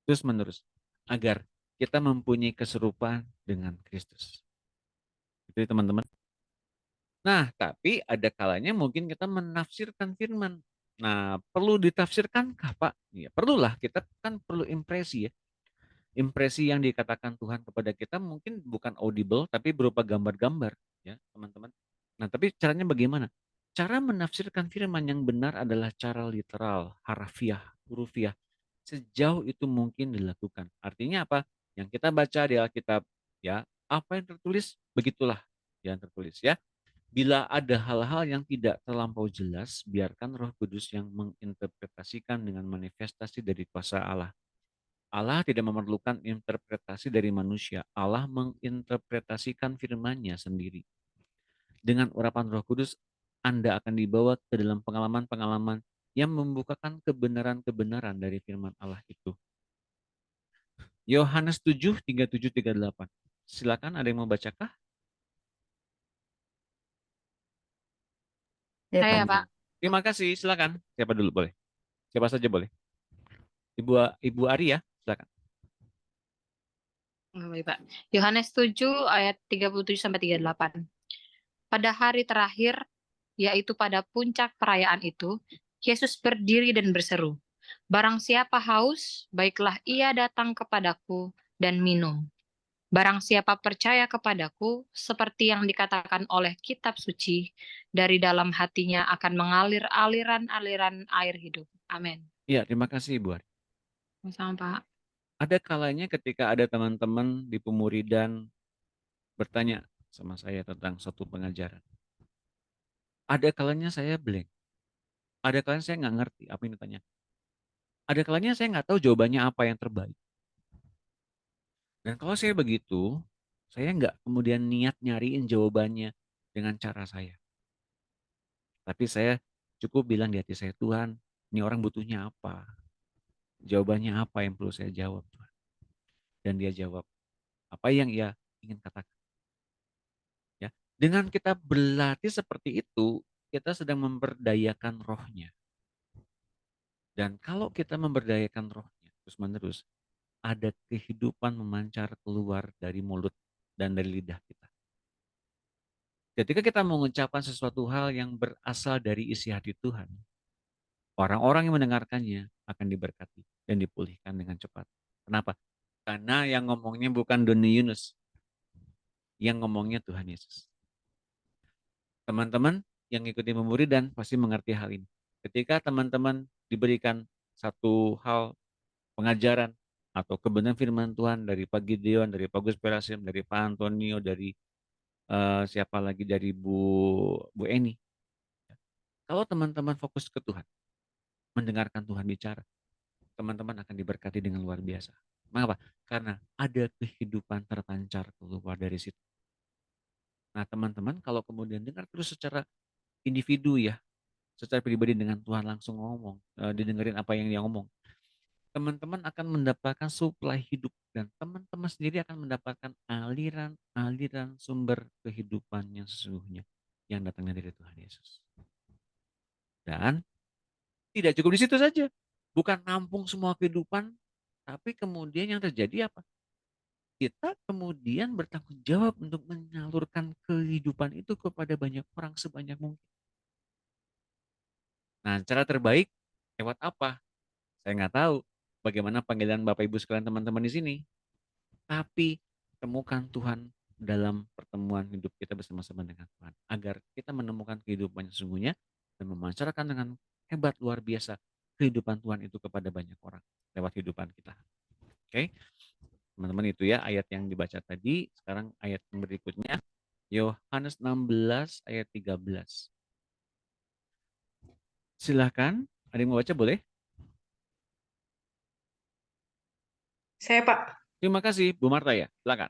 Terus menerus. Agar kita mempunyai keserupaan dengan Kristus. Itu teman-teman. Nah, tapi ada kalanya mungkin kita menafsirkan firman. Nah, perlu ditafsirkankah, Pak? Ya, perlulah. Kita kan perlu impresi ya. Impresi yang dikatakan Tuhan kepada kita mungkin bukan audible, tapi berupa gambar-gambar, ya teman-teman. Nah, tapi caranya bagaimana? Cara menafsirkan firman yang benar adalah cara literal, harfiah, hurufiah. Sejauh itu mungkin dilakukan. Artinya apa? Yang kita baca di Alkitab, ya, apa yang tertulis, begitulah yang tertulis, ya. Bila ada hal-hal yang tidak terlampau jelas, biarkan Roh Kudus yang menginterpretasikan dengan manifestasi dari kuasa Allah. Allah tidak memerlukan interpretasi dari manusia. Allah menginterpretasikan firman-Nya sendiri. Dengan urapan Roh Kudus, Anda akan dibawa ke dalam pengalaman-pengalaman yang membukakan kebenaran-kebenaran dari firman Allah itu. Yohanes 7, 37, 38. Silakan, ada yang mau bacakah? Saya, Pak. Terima kasih, silakan. Siapa dulu boleh? Siapa saja boleh. Ibu Ari ya, silakan. Baik, Pak. Yohanes 7 ayat 37 sampai 38. Pada hari terakhir, yaitu pada puncak perayaan itu, Yesus berdiri dan berseru, "Barang siapa haus, baiklah ia datang kepadaku dan minum. Barang siapa percaya kepadaku, seperti yang dikatakan oleh kitab suci, dari dalam hatinya akan mengalir aliran-aliran air hidup." Amin. Iya, terima kasih Ibu Ari. Sama, Pak. Ada kalanya ketika ada teman-teman di pemuridan bertanya sama saya tentang suatu pengajaran. Ada kalanya saya blank. Ada kalanya saya nggak ngerti apa yang ditanya. Ada kalanya saya nggak tahu jawabannya apa yang terbaik. Dan kalau saya begitu, saya nggak kemudian niat nyariin jawabannya dengan cara saya. Tapi saya cukup bilang di hati saya, Tuhan, ini orang butuhnya apa? Jawabannya apa yang perlu saya jawab, Tuhan? Dan dia jawab apa yang ia ingin katakan. Ya, dengan kita berlatih seperti itu, kita sedang memberdayakan rohnya. Dan kalau kita memberdayakan rohnya terus-menerus, ada kehidupan memancar keluar dari mulut dan dari lidah kita. Ketika kita mengucapkan sesuatu hal yang berasal dari isi hati Tuhan, orang-orang yang mendengarkannya akan diberkati dan dipulihkan dengan cepat. Kenapa? Karena yang ngomongnya bukan Doni Yunus, yang ngomongnya Tuhan Yesus. Teman-teman yang ikuti pemuridan pasti mengerti hal ini. Ketika teman-teman diberikan satu hal pengajaran atau kebenaran firman Tuhan dari Pak Gideon, dari Pak Gus Perasim, dari Pak Antonio, dari siapa lagi, dari Bu Eni. Kalau teman-teman fokus ke Tuhan, mendengarkan Tuhan bicara, teman-teman akan diberkati dengan luar biasa. Mengapa? Karena ada kehidupan terpancar keluar dari situ. Nah teman-teman kalau kemudian dengar terus secara individu ya, secara pribadi dengan Tuhan langsung ngomong, didengerin apa yang dia ngomong, teman-teman akan mendapatkan suplai hidup dan teman-teman sendiri akan mendapatkan aliran-aliran sumber kehidupan yang sesungguhnya yang datangnya dari Tuhan Yesus. Dan tidak cukup di situ saja. Bukan nampung semua kehidupan, tapi kemudian yang terjadi apa? Kita kemudian bertanggung jawab untuk menyalurkan kehidupan itu kepada banyak orang sebanyak mungkin. Nah, cara terbaik lewat apa? Saya nggak tahu bagaimana panggilan Bapak Ibu sekalian teman-teman di sini. Tapi temukan Tuhan dalam pertemuan hidup kita bersama-sama dengan Tuhan. Agar kita menemukan kehidupan yang sesungguhnya dan memancarkan dengan hebat luar biasa kehidupan Tuhan itu kepada banyak orang lewat kehidupan kita. Oke, teman-teman itu ya ayat yang dibaca tadi. Sekarang ayat yang berikutnya Yohanes 16 ayat 13. Silahkan, ada yang mau baca boleh? Saya Pak. Terima kasih Bu Marta ya, silakan.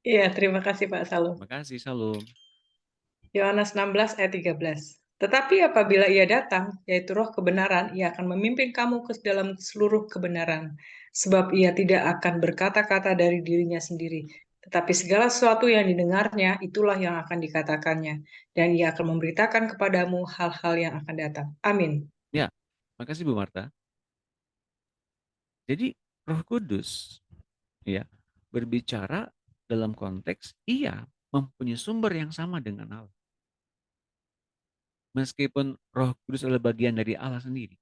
Iya, terima kasih Pak Salum. Terima kasih, Salum. Yohanes 16 ayat 13. Tetapi apabila ia datang, yaitu roh kebenaran, ia akan memimpin kamu ke dalam seluruh kebenaran. Sebab ia tidak akan berkata-kata dari dirinya sendiri. Tetapi segala sesuatu yang didengarnya, itulah yang akan dikatakannya. Dan ia akan memberitakan kepadamu hal-hal yang akan datang. Amin. Ya, makasih Bu Marta. Jadi Roh Kudus ya berbicara dalam konteks ia mempunyai sumber yang sama dengan Allah. Meskipun Roh Kudus adalah bagian dari Allah sendiri,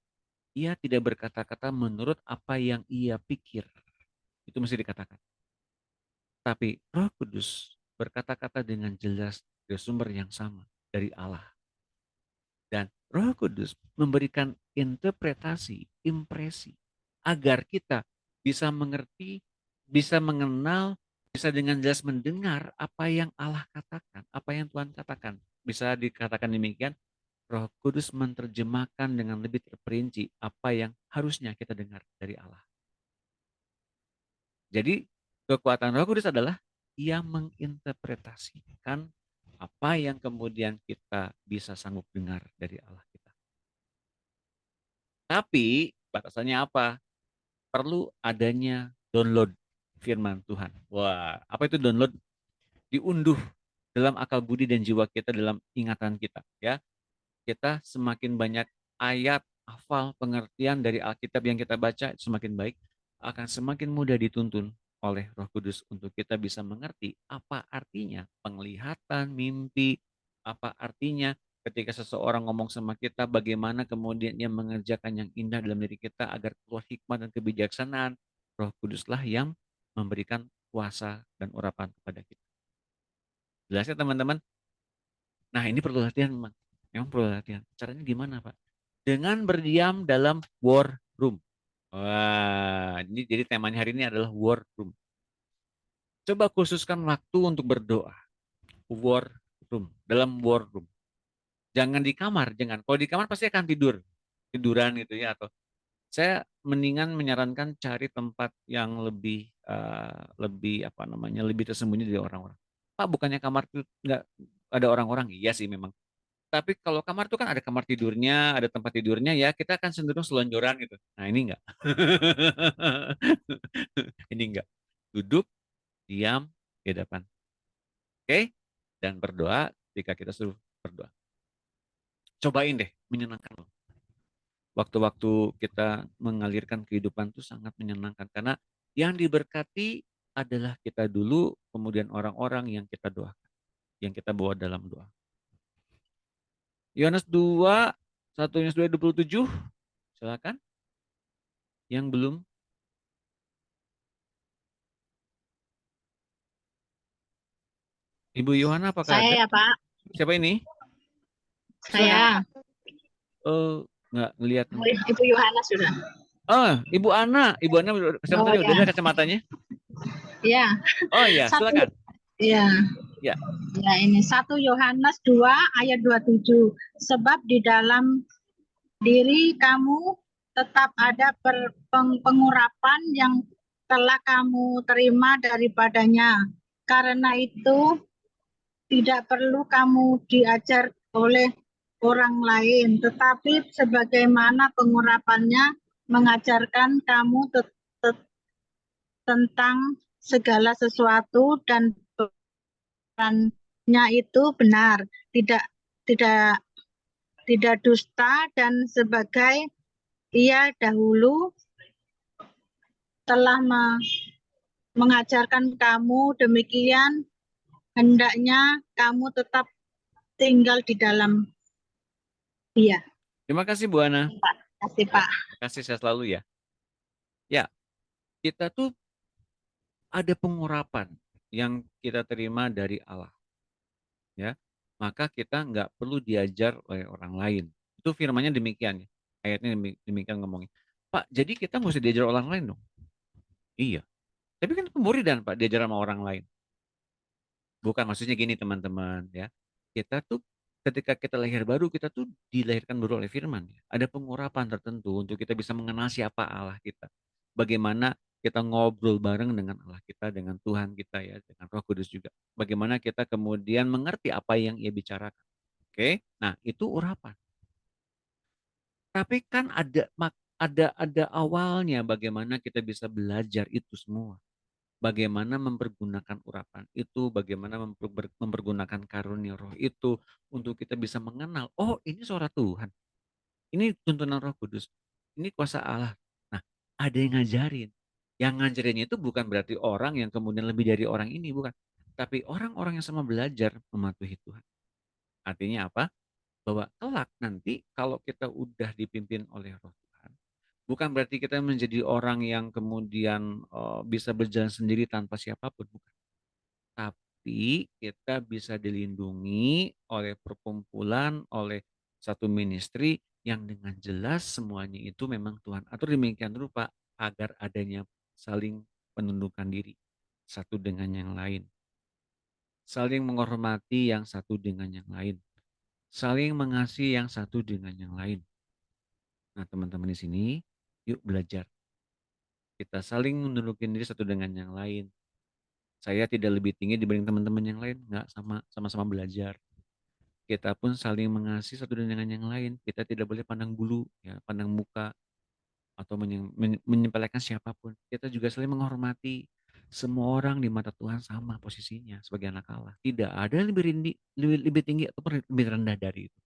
ia tidak berkata-kata menurut apa yang ia pikir. Itu mesti dikatakan. Tapi Roh Kudus berkata-kata dengan jelas dari sumber yang sama dari Allah. Dan Roh Kudus memberikan interpretasi, impresi agar kita bisa mengerti, bisa mengenal, bisa dengan jelas mendengar apa yang Allah katakan, apa yang Tuhan katakan. Bisa dikatakan demikian, Roh Kudus menerjemahkan dengan lebih terperinci apa yang harusnya kita dengar dari Allah. Jadi kekuatan Roh Kudus adalah ia menginterpretasikan apa yang kemudian kita bisa sanggup dengar dari Allah kita. Tapi batasannya apa? Perlu adanya download firman Tuhan. Wah, apa itu download? Diunduh dalam akal budi dan jiwa kita, dalam ingatan kita, ya. Kita semakin banyak ayat, hafal, pengertian dari Alkitab yang kita baca semakin baik, akan semakin mudah dituntun oleh Roh Kudus untuk kita bisa mengerti apa artinya penglihatan, mimpi, apa artinya ketika seseorang ngomong sama kita, bagaimana kemudian dia mengerjakan yang indah dalam diri kita agar keluar hikmat dan kebijaksanaan. Roh Kuduslah yang memberikan kuasa dan urapan kepada kita. Jelas ya teman-teman? Nah ini perlu latihan memang. Memang perlu latihan. Caranya gimana Pak? Dengan berdiam dalam war room. Wah, ini jadi temanya hari ini adalah war room. Coba khususkan waktu untuk berdoa. War room, dalam war room. Jangan di kamar, jangan. Kalau di kamar pasti akan tiduran gitu ya. Atau saya mendingan menyarankan cari tempat yang lebih apa namanya, lebih tersembunyi dari orang-orang. Pak, bukannya kamar itu nggak ada orang-orang? Iya sih memang. Tapi kalau kamar itu kan ada kamar tidurnya, ada tempat tidurnya ya, kita akan cenderung selonjoran gitu. Nah ini enggak. Ini enggak. Duduk, diam, di depan. Oke? Dan berdoa ketika kita suruh berdoa. Cobain deh, menyenangkan loh. Waktu-waktu kita mengalirkan kehidupan itu sangat menyenangkan. Karena yang diberkati adalah kita dulu, kemudian orang-orang yang kita doakan. Yang kita bawa dalam doa. Yohanes 2, 1 Yohanes 2, 27. Silakan. Yang belum. Ibu Yohana apakah Saya ada? ya Pak. Siapa ini? Saya. Oh, nggak ngelihat. Ibu Yohana sudah. Oh, Ibu Ana. Ibu Ana kacamatanya udah ada kacamatanya? Iya. Oh iya, silakan. Iya. Ya. Ya ini 1 Yohanes 2 ayat 27. Sebab di dalam diri kamu tetap ada pengurapan yang telah kamu terima daripadanya. Karena itu tidak perlu kamu diajar oleh orang lain, tetapi sebagaimana pengurapannya mengajarkan kamu tentang segala sesuatu dan perannya itu benar, tidak dusta, dan sebagai ia dahulu telah mengajarkan kamu demikian, hendaknya kamu tetap tinggal di dalam Dia. Terima kasih Bu Ana. Terima kasih Pak. Terima kasih, sehat selalu ya. Ya, kita tuh ada pengurapan yang kita terima dari Allah. Ya, maka kita nggak perlu diajar oleh orang lain. Itu firmannya demikian ya. Ayatnya demikian ngomongin. Pak, jadi kita mesti diajar orang lain dong? Iya. Tapi kan pemuridan Pak, diajar sama orang lain. Bukan, maksudnya gini teman-teman ya. Kita tuh ketika kita lahir baru, kita tuh dilahirkan baru oleh firman. Ada pengurapan tertentu untuk kita bisa mengenal siapa Allah kita. Bagaimana kita ngobrol bareng dengan Allah kita, dengan Tuhan kita ya, dengan Roh Kudus juga. Bagaimana kita kemudian mengerti apa yang Ia bicarakan. Oke, nah itu urapan. Tapi kan ada awalnya bagaimana kita bisa belajar itu semua. Bagaimana mempergunakan urapan itu, bagaimana mempergunakan karunia Roh itu untuk kita bisa mengenal, oh ini suara Tuhan, ini tuntunan Roh Kudus, ini kuasa Allah. Nah, ada yang ngajarin. Yang ngajarinnya itu bukan berarti orang yang kemudian lebih dari orang ini, bukan. Tapi orang-orang yang sama belajar mematuhi Tuhan. Artinya apa? Bahwa kelak nanti kalau kita udah dipimpin oleh Roh Tuhan, bukan berarti kita menjadi orang yang kemudian bisa berjalan sendiri tanpa siapapun, bukan. Tapi kita bisa dilindungi oleh perkumpulan, oleh satu ministry yang dengan jelas semuanya itu memang Tuhan atur demikian rupa agar adanya saling penundukan diri satu dengan yang lain. Saling menghormati yang satu dengan yang lain. Saling mengasihi yang satu dengan yang lain. Nah, teman-teman di sini, yuk belajar. Kita saling menundukin diri satu dengan yang lain. Saya tidak lebih tinggi dibanding teman-teman yang lain, enggak, sama-sama belajar. Kita pun saling mengasihi satu dengan yang lain. Kita tidak boleh pandang bulu, ya, pandang muka, atau menyepelekan siapapun. Kita juga saling menghormati. Semua orang di mata Tuhan sama posisinya sebagai anak Allah. Tidak ada yang lebih tinggi atau lebih rendah dari itu.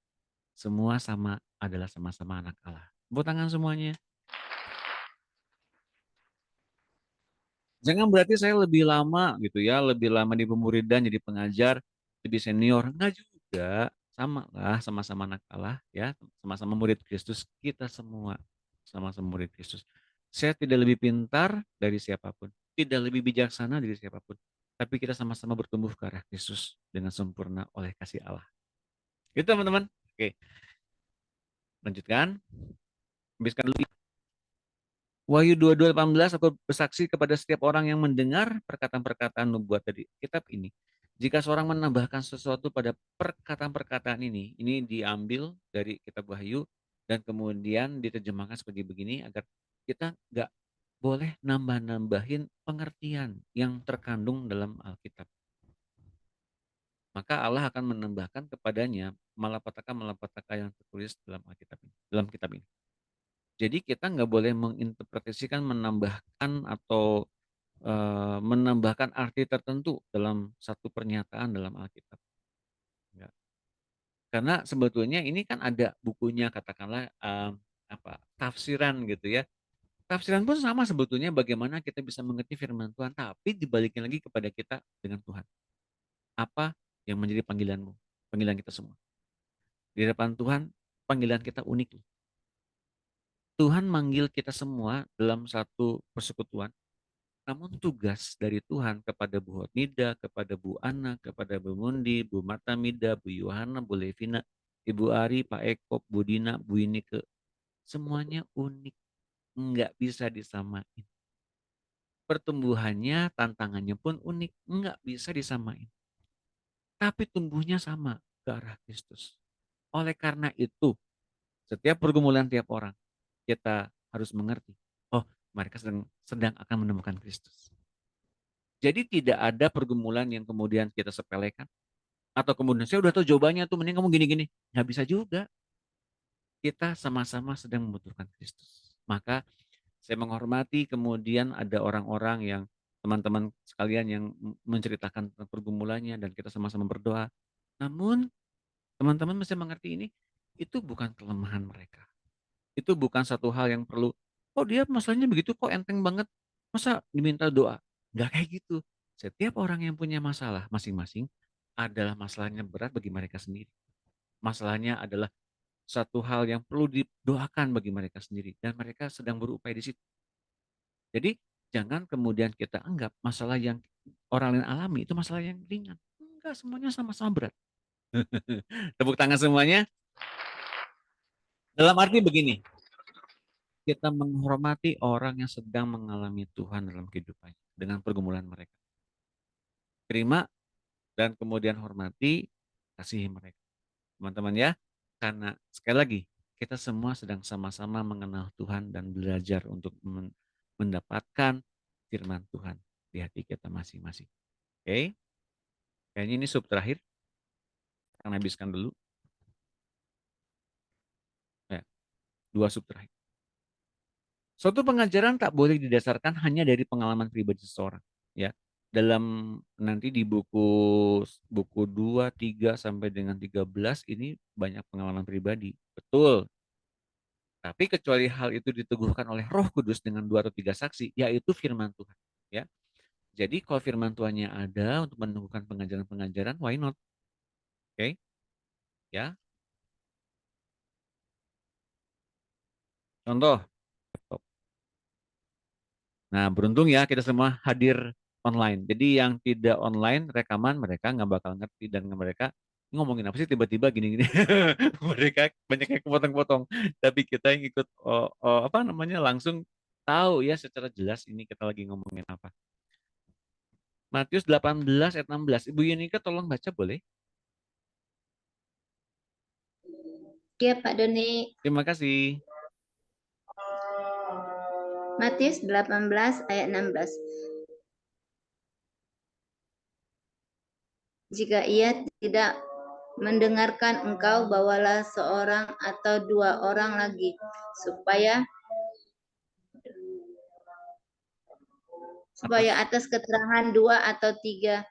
Semua sama adalah sama-sama anak Allah. Tepuk tangan semuanya. Jangan berarti saya lebih lama gitu ya, lebih lama di pemuridan jadi pengajar, lebih senior. Enggak juga. Sama lah, sama-sama anak Allah ya, sama-sama murid Kristus. Kita semua sama-sama murid Kristus. Saya tidak lebih pintar dari siapapun, tidak lebih bijaksana dari siapapun. Tapi kita sama-sama bertumbuh ke arah Kristus dengan sempurna oleh kasih Allah. Gitu teman-teman. Oke. Lanjutkan. Habiskan dulu. Wahyu 22:18, aku bersaksi kepada setiap orang yang mendengar perkataan-perkataan nubuat dari kitab ini. Jika seorang menambahkan sesuatu pada perkataan-perkataan ini diambil dari kitab Wahyu dan kemudian diterjemahkan seperti begini agar kita nggak boleh nambah-nambahin pengertian yang terkandung dalam Alkitab. Maka Allah akan menambahkan kepadanya malapetaka-malapetaka yang tertulis dalam Alkitab ini, dalam kitab ini. Jadi kita nggak boleh menginterpretasikan, menambahkan atau menambahkan arti tertentu dalam satu pernyataan dalam Alkitab. Enggak. Karena sebetulnya ini kan ada bukunya, katakanlah tafsiran gitu ya. Tafsiran pun sama sebetulnya bagaimana kita bisa mengerti firman Tuhan, tapi dibalikin lagi kepada kita dengan Tuhan. Apa yang menjadi panggilanmu, panggilan kita semua. Di hadapan Tuhan, panggilan kita unik. Tuhan manggil kita semua dalam satu persekutuan, namun tugas dari Tuhan kepada Bu Hotnida, kepada Bu Ana, kepada Bu Mundi, Bu Martamida, Bu Yohana, Bu Levina, Ibu Ari, Pak Eko, Bu Dina, Bu Inike, semuanya unik, nggak bisa disamain. Pertumbuhannya, tantangannya pun unik, nggak bisa disamain. Tapi tumbuhnya sama ke arah Kristus. Oleh karena itu, setiap pergumulan tiap orang, kita harus mengerti, oh mereka sedang akan menemukan Kristus. Jadi tidak ada pergumulan yang kemudian kita sepelekan, atau kemudian saya udah tahu jawabannya tuh, mending kamu gini-gini. Nggak bisa juga. Kita sama-sama sedang membutuhkan Kristus. Maka saya menghormati kemudian ada orang-orang yang teman-teman sekalian yang menceritakan tentang pergumulannya dan kita sama-sama berdoa. Namun teman-teman mesti mengerti ini, itu bukan kelemahan mereka. Itu bukan satu hal yang perlu, oh dia masalahnya begitu kok enteng banget, masa diminta doa? Nggak kayak gitu. Setiap orang yang punya masalah masing-masing adalah masalahnya berat bagi mereka sendiri. Masalahnya adalah satu hal yang perlu didoakan bagi mereka sendiri. Dan mereka sedang berupaya di situ. Jadi jangan kemudian kita anggap masalah yang orang lain alami itu masalah yang ringan. Enggak, semuanya sama-sama berat. Tepuk tangan semuanya. Dalam arti begini, kita menghormati orang yang sedang mengalami Tuhan dalam kehidupannya dengan pergumulan mereka. Terima dan kemudian hormati, kasihi mereka. Teman-teman ya, karena sekali lagi kita semua sedang sama-sama mengenal Tuhan dan belajar untuk mendapatkan firman Tuhan di hati kita masing-masing. Oke? Kayaknya ini sub terakhir. Akan habiskan dulu. Ya, 2 sub terakhir. Suatu pengajaran tak boleh didasarkan hanya dari pengalaman pribadi seseorang. Ya, dalam nanti di buku 2, 3 sampai dengan 13 ini banyak pengalaman pribadi. Betul. Tapi kecuali hal itu diteguhkan oleh Roh Kudus dengan 2 atau 3 saksi, yaitu firman Tuhan. Ya, jadi kalau firman Tuhannya ada untuk meneguhkan pengajaran-pengajaran, why not? Oke, ya. Contoh. Nah, beruntung ya kita semua hadir online. Jadi yang tidak online rekaman mereka nggak bakal ngerti dan mereka ngomongin apa sih tiba-tiba gini-gini. Mereka banyak yang kepotong-potong. Tapi kita yang ikut apa namanya langsung tahu ya secara jelas ini kita lagi ngomongin apa. Matius 18 ayat 16. Ibu Yunika tolong baca boleh? Ya Pak Doni. Terima kasih. Matius 18 ayat 16. Jika ia tidak mendengarkan engkau, bawalah seorang atau 2 orang lagi, supaya atas keterangan 2 atau 3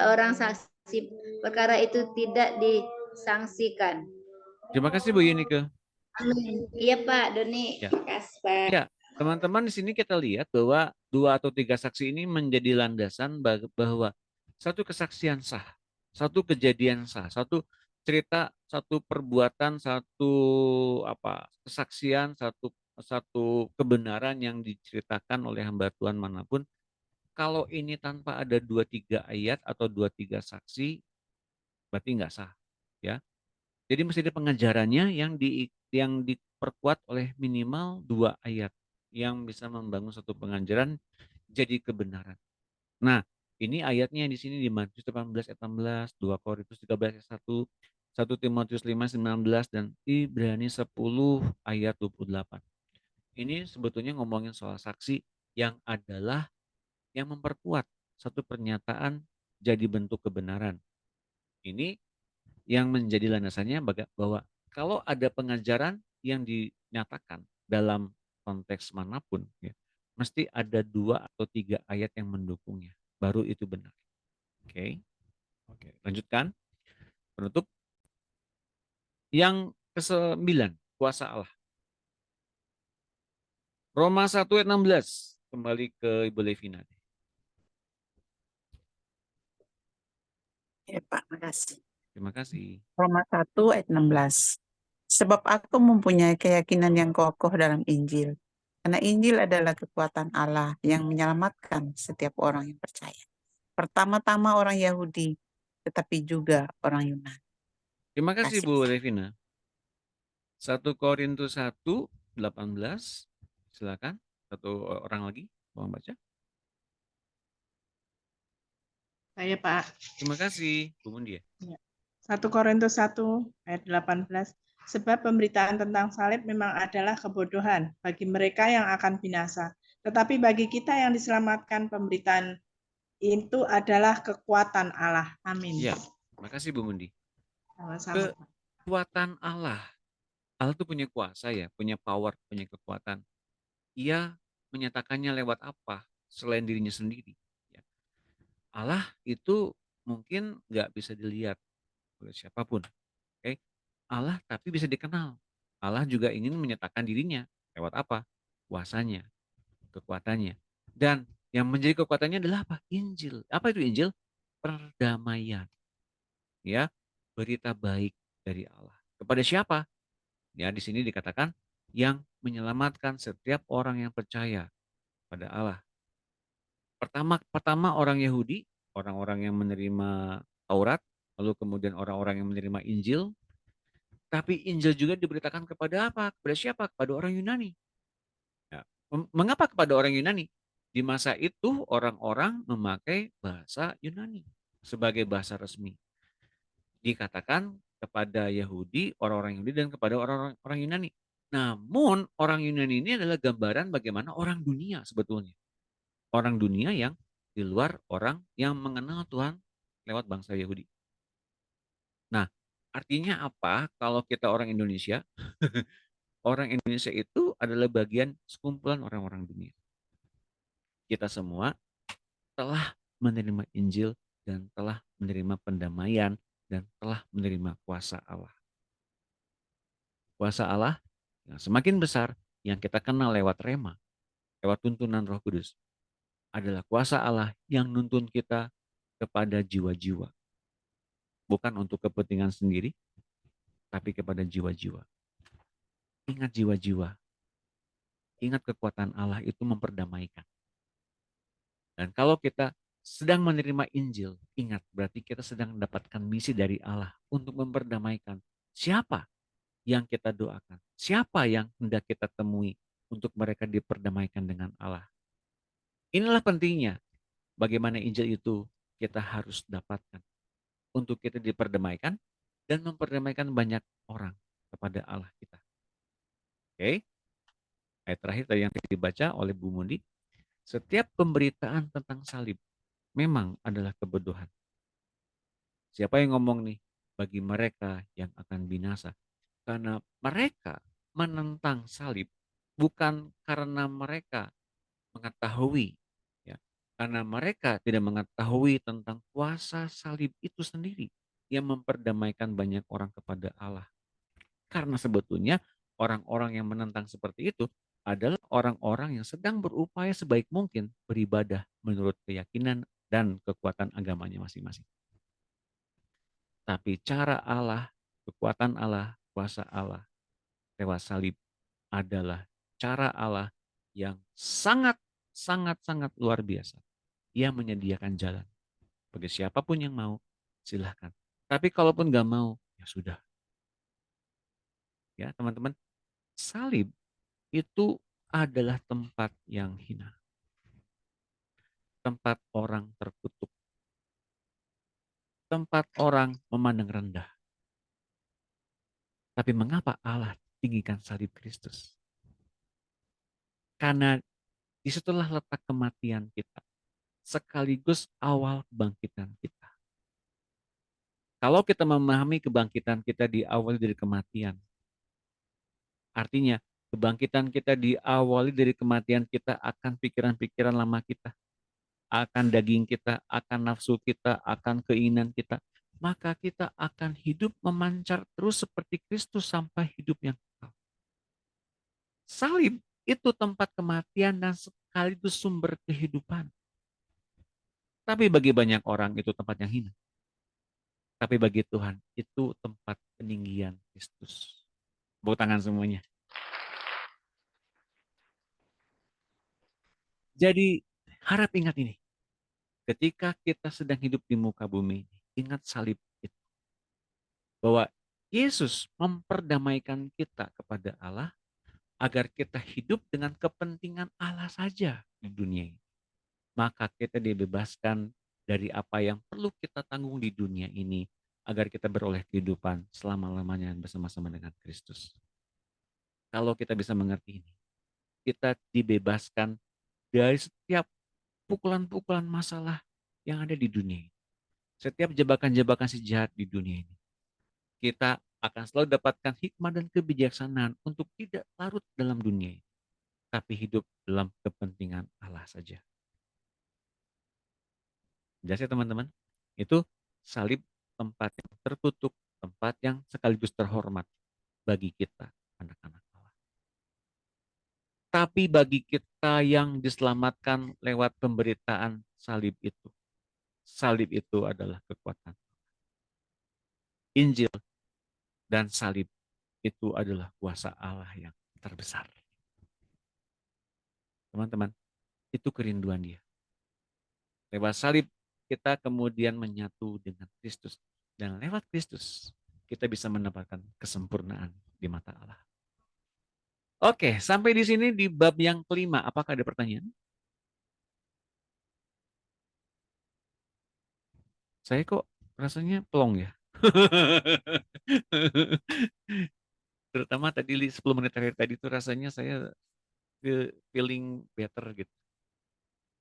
orang saksi perkara itu tidak disangsikan. Terima kasih Bu Yunika. Amin. Iya Pak Doni. Ya. Makasih Pak. Ya, teman-teman di sini kita lihat bahwa 2 atau 3 saksi ini menjadi landasan bahwa satu kesaksian sah, satu kejadian sah, satu cerita, satu perbuatan, satu kesaksian, satu kebenaran yang diceritakan oleh hamba Tuhan manapun. Kalau ini tanpa ada 2-3 ayat atau 2-3 saksi, berarti nggak sah, ya. Jadi mesti ada pengajarannya yang diperkuat oleh minimal 2 ayat yang bisa membangun satu pengajaran jadi kebenaran. Nah, ini ayatnya di sini di Matius 18 ayat 16, 2 Korintus 13 ayat 1, 1 Timotius 5 19 dan Ibrani 10 ayat 28. Ini sebetulnya ngomongin soal saksi yang adalah yang memperkuat satu pernyataan jadi bentuk kebenaran. Ini yang menjadi landasannya bahwa kalau ada pengajaran yang dinyatakan dalam konteks manapun, ya, mesti ada 2 atau 3 ayat yang mendukungnya. Baru itu benar. Oke, lanjutkan. Penutup. Yang ke-9, kuasa Allah. Roma 1 ayat 16. Kembali ke Ibu Levina. Ya Pak, makasih. Terima kasih. Roma 1 ayat 16. Sebab aku mempunyai keyakinan yang kokoh dalam Injil. Karena Injil adalah kekuatan Allah yang menyelamatkan setiap orang yang percaya. Pertama-tama orang Yahudi, tetapi juga orang Yunani. Terima kasih Bu Levina. 1 Korintus 1, 18. Silakan. 1 orang lagi, mau baca. Saya Pak. Terima kasih, Bu Mundi. 1 Korintus 1 ayat 18. Sebab pemberitaan tentang salib memang adalah kebodohan bagi mereka yang akan binasa. Tetapi bagi kita yang diselamatkan, pemberitaan itu adalah kekuatan Allah. Amin. Ya, terima kasih Bu Mundi. Sama-sama. Kekuatan Allah. Allah itu punya kuasa ya, punya power, punya kekuatan. Ia menyatakannya lewat apa selain dirinya sendiri. Allah itu mungkin nggak bisa dilihat oleh siapapun. Oke? Allah tapi bisa dikenal. Allah juga ingin menyatakan dirinya lewat apa? Kuasanya, kekuatannya. Dan yang menjadi kekuatannya adalah apa? Injil. Apa itu Injil? Perdamaian. Ya, berita baik dari Allah. Kepada siapa? Ya, di sini dikatakan yang menyelamatkan setiap orang yang percaya pada Allah. Pertama orang Yahudi, orang-orang yang menerima Taurat, lalu kemudian orang-orang yang menerima Injil. Tapi Injil juga diberitakan kepada apa? Kepada siapa? Kepada orang Yunani. Ya. Mengapa kepada orang Yunani? Di masa itu orang-orang memakai bahasa Yunani sebagai bahasa resmi. Dikatakan kepada Yahudi, orang-orang Yahudi dan kepada orang-orang Yunani. Namun orang Yunani ini adalah gambaran bagaimana orang dunia sebetulnya. Orang dunia yang di luar orang yang mengenal Tuhan lewat bangsa Yahudi. Nah, artinya apa kalau kita orang Indonesia? Orang Indonesia itu adalah bagian sekumpulan orang-orang dunia. Kita semua telah menerima Injil dan telah menerima pendamaian dan telah menerima kuasa Allah. Kuasa Allah yang semakin besar yang kita kenal lewat rema, lewat tuntunan Roh Kudus, adalah kuasa Allah yang nuntun kita kepada jiwa-jiwa. Bukan untuk kepentingan sendiri, tapi kepada jiwa-jiwa. Ingat jiwa-jiwa. Ingat kekuatan Allah itu memperdamaikan. Dan kalau kita sedang menerima Injil, ingat berarti kita sedang mendapatkan misi dari Allah untuk memperdamaikan. Siapa yang kita doakan? Siapa yang hendak kita temui untuk mereka diperdamaikan dengan Allah? Inilah pentingnya bagaimana Injil itu kita harus dapatkan untuk kita diperdamaikan dan memperdamaikan banyak orang kepada Allah kita. Oke. Ayat terakhir tadi yang dibaca oleh Bu Mundi, setiap pemberitaan tentang salib memang adalah kebodohan. Siapa yang ngomong nih? Bagi mereka yang akan binasa. Karena mereka menentang salib bukan karena mereka mengetahui, ya, karena mereka tidak mengetahui tentang kuasa salib itu sendiri yang memperdamaikan banyak orang kepada Allah. Karena sebetulnya orang-orang yang menentang seperti itu adalah orang-orang yang sedang berupaya sebaik mungkin beribadah menurut keyakinan dan kekuatan agamanya masing-masing. Tapi cara Allah, kekuatan Allah, kuasa Allah lewat salib adalah cara Allah yang sangat luar biasa. Ia menyediakan jalan. Bagi siapapun yang mau, silahkan. Tapi kalaupun nggak mau, ya sudah. Ya teman-teman, salib itu adalah tempat yang hina. Tempat orang terkutuk. Tempat orang memandang rendah. Tapi mengapa Allah tinggikan salib Kristus? Karena disitulah letak kematian kita, sekaligus awal kebangkitan kita. Kalau kita memahami kebangkitan kita diawali dari kematian, artinya kebangkitan kita diawali dari kematian kita akan pikiran-pikiran lama kita, akan daging kita, akan nafsu kita, akan keinginan kita. Maka kita akan hidup memancar terus seperti Kristus sampai hidup yang kekal. Salib itu tempat kematian dan sekaligus sumber kehidupan. Tapi bagi banyak orang itu tempat yang hina. Tapi bagi Tuhan itu tempat peninggian Kristus. Tepuk tangan semuanya. Jadi harap ingat ini. Ketika kita sedang hidup di muka bumi ini, ingat salib itu. Bahwa Yesus memperdamaikan kita kepada Allah agar kita hidup dengan kepentingan Allah saja di dunia ini. Maka kita dibebaskan dari apa yang perlu kita tanggung di dunia ini agar kita beroleh kehidupan selama-lamanya bersama-sama dengan Kristus. Kalau kita bisa mengerti ini, kita dibebaskan dari setiap pukulan-pukulan masalah yang ada di dunia ini. Setiap jebakan-jebakan si jahat di dunia ini. Kita akan selalu dapatkan hikmah dan kebijaksanaan untuk tidak larut dalam dunia ini, tapi hidup dalam kepentingan Allah saja. Jelas ya teman-teman? Itu salib, tempat yang terkutuk, tempat yang sekaligus terhormat bagi kita, anak-anak Allah. Tapi bagi kita yang diselamatkan lewat pemberitaan salib itu adalah kekuatan. Injil dan salib itu adalah kuasa Allah yang terbesar. Teman-teman, itu kerinduan Dia. Lewat salib kita kemudian menyatu dengan Kristus. Dan lewat Kristus kita bisa mendapatkan kesempurnaan di mata Allah. Oke, sampai di sini di bab yang kelima. Apakah ada pertanyaan? Saya kok rasanya plong ya. Terutama tadi 10 menit terakhir tadi itu rasanya saya feeling better gitu.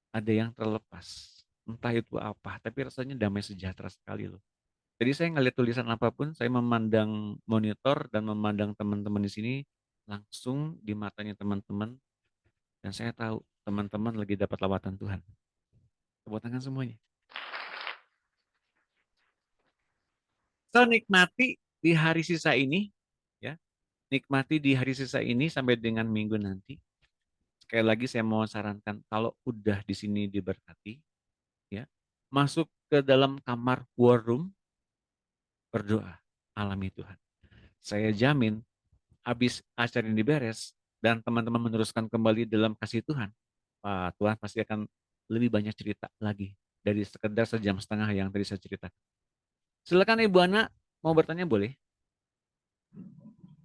Ada yang terlepas. Entah itu apa, tapi rasanya damai sejahtera sekali loh. Jadi saya ngeliat tulisan apapun, saya memandang monitor dan memandang teman-teman di sini langsung di matanya teman-teman, dan saya tahu teman-teman lagi dapat lawatan Tuhan. Tepuk tangan semuanya. So, nikmati di hari sisa ini, ya. Nikmati di hari sisa ini sampai dengan minggu nanti. Sekali lagi saya mau sarankan, kalau udah di sini diberkati, ya, masuk ke dalam kamar war room, berdoa, alami Tuhan. Saya jamin, habis acara ini beres dan teman-teman meneruskan kembali dalam kasih Tuhan, Pak Tuhan pasti akan lebih banyak cerita lagi dari sekedar sejam setengah yang tadi saya ceritakan. Silakan Ibu Ana, mau bertanya boleh?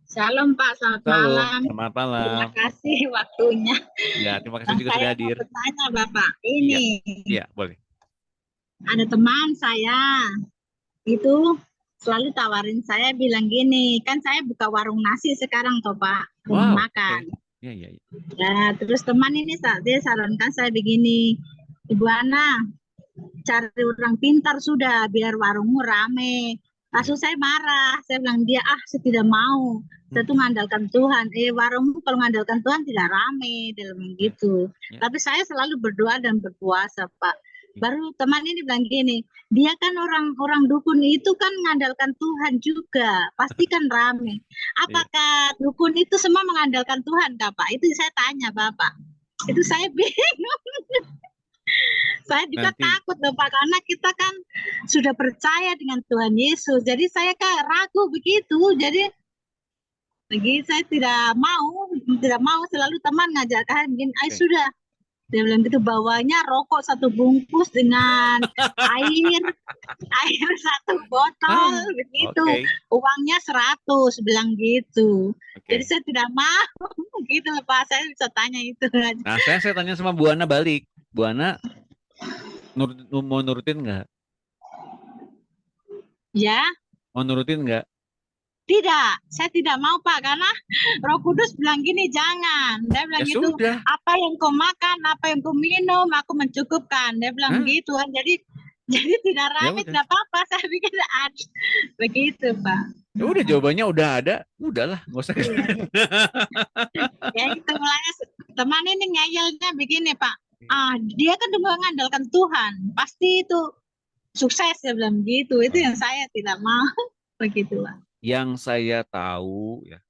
Shalom Pak, selamat Shalom, malam. selamat malam. Terima kasih waktunya. Ya, terima kasih juga sudah Saya mau hadir. bertanya Bapak, Iya, ini iya boleh. ada teman saya itu selalu tawarin saya bilang gini, kan saya buka warung nasi sekarang toh Pak, rumah Wow, makan. iya, iya, iya. Nah, terus teman ini dia sarankan saya begini, Ibu Ana, cari orang pintar sudah biar warungmu rame. Langsung saya marah, saya bilang dia saya tidak mau, saya tuh mengandalkan Tuhan. Warungmu kalau mengandalkan Tuhan tidak rame dalam gitu. Tapi saya selalu berdoa dan berpuasa Pak. Baru teman ini bilang gini, dia kan orang dukun itu kan mengandalkan Tuhan juga, pasti kan rame. Apakah dukun itu semua mengandalkan Tuhan Kak Pak? Itu saya tanya Bapak. Itu saya bingung. Saya juga takut loh Pak, karena kita kan sudah percaya dengan Tuhan Yesus. Jadi saya kayak ragu begitu. Jadi saya tidak mau selalu teman ngajarkan begini, sudah. Dia bilang gitu, bawanya rokok 1 bungkus dengan air 1 botol begitu. Uangnya 100 bilang gitu. Jadi saya tidak mau gitu loh Pak. Saya bisa tanya itu. Nah, saya tanya sama Bu Ana balik. Bu Ana mau nurutin nggak? Ya. Mau nurutin nggak? Tidak, saya tidak mau Pak, karena Roh Kudus bilang gini, jangan. Dia bilang gitu, sudah. Apa yang kau makan, apa yang kau minum, aku mencukupkan. Dia bilang gitu kan. Jadi tidak rame, tidak apa-apa. Saya pikir begitu Pak. Ya udah, jawabannya udah ada, udahlah, nggak usah. Ya itu mulanya teman ini ngeyelnya begini Pak. Dia kan mengandalkan Tuhan, pasti itu sukses, dia bilang gitu. Itu yang saya tidak mau begitu Pak. Yang saya tahu ya,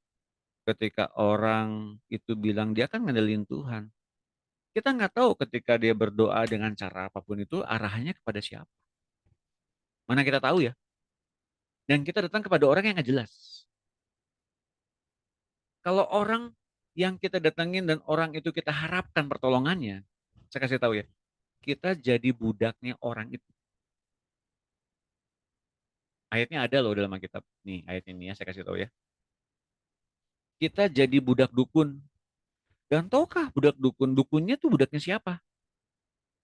ketika orang itu bilang dia kan ngandelin Tuhan, kita nggak tahu ketika dia berdoa dengan cara apapun itu arahnya kepada siapa. Mana kita tahu ya. Dan kita datang kepada orang yang nggak jelas. Kalau orang yang kita datangin dan orang itu kita harapkan pertolongannya, saya kasih tahu ya, kita jadi budaknya orang itu. Ayatnya ada loh dalam Alkitab. Nih, ayat ini ya, saya kasih tahu ya. Kita jadi budak dukun. Dan tahukah budak dukun? Dukunnya tuh budaknya siapa?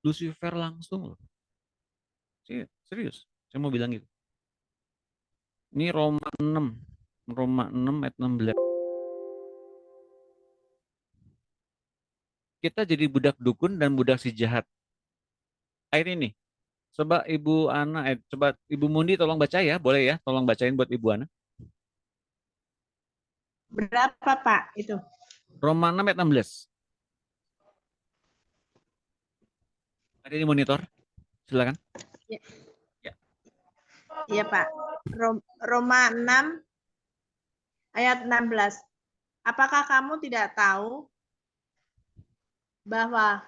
Lucifer langsung loh. Serius, saya mau bilang gitu. Ini Roma 6 ayat 16. Kita jadi budak dukun dan budak si jahat. Ayat ini. Coba Ibu Ana, coba Ibu Mundi tolong baca ya, boleh ya? Tolong bacain buat Ibu Ana. Berapa Pak itu? Roma 6 ayat 16. Ada di monitor? Silakan. Ya. Iya Pak. Roma 6 ayat 16. Apakah kamu tidak tahu bahwa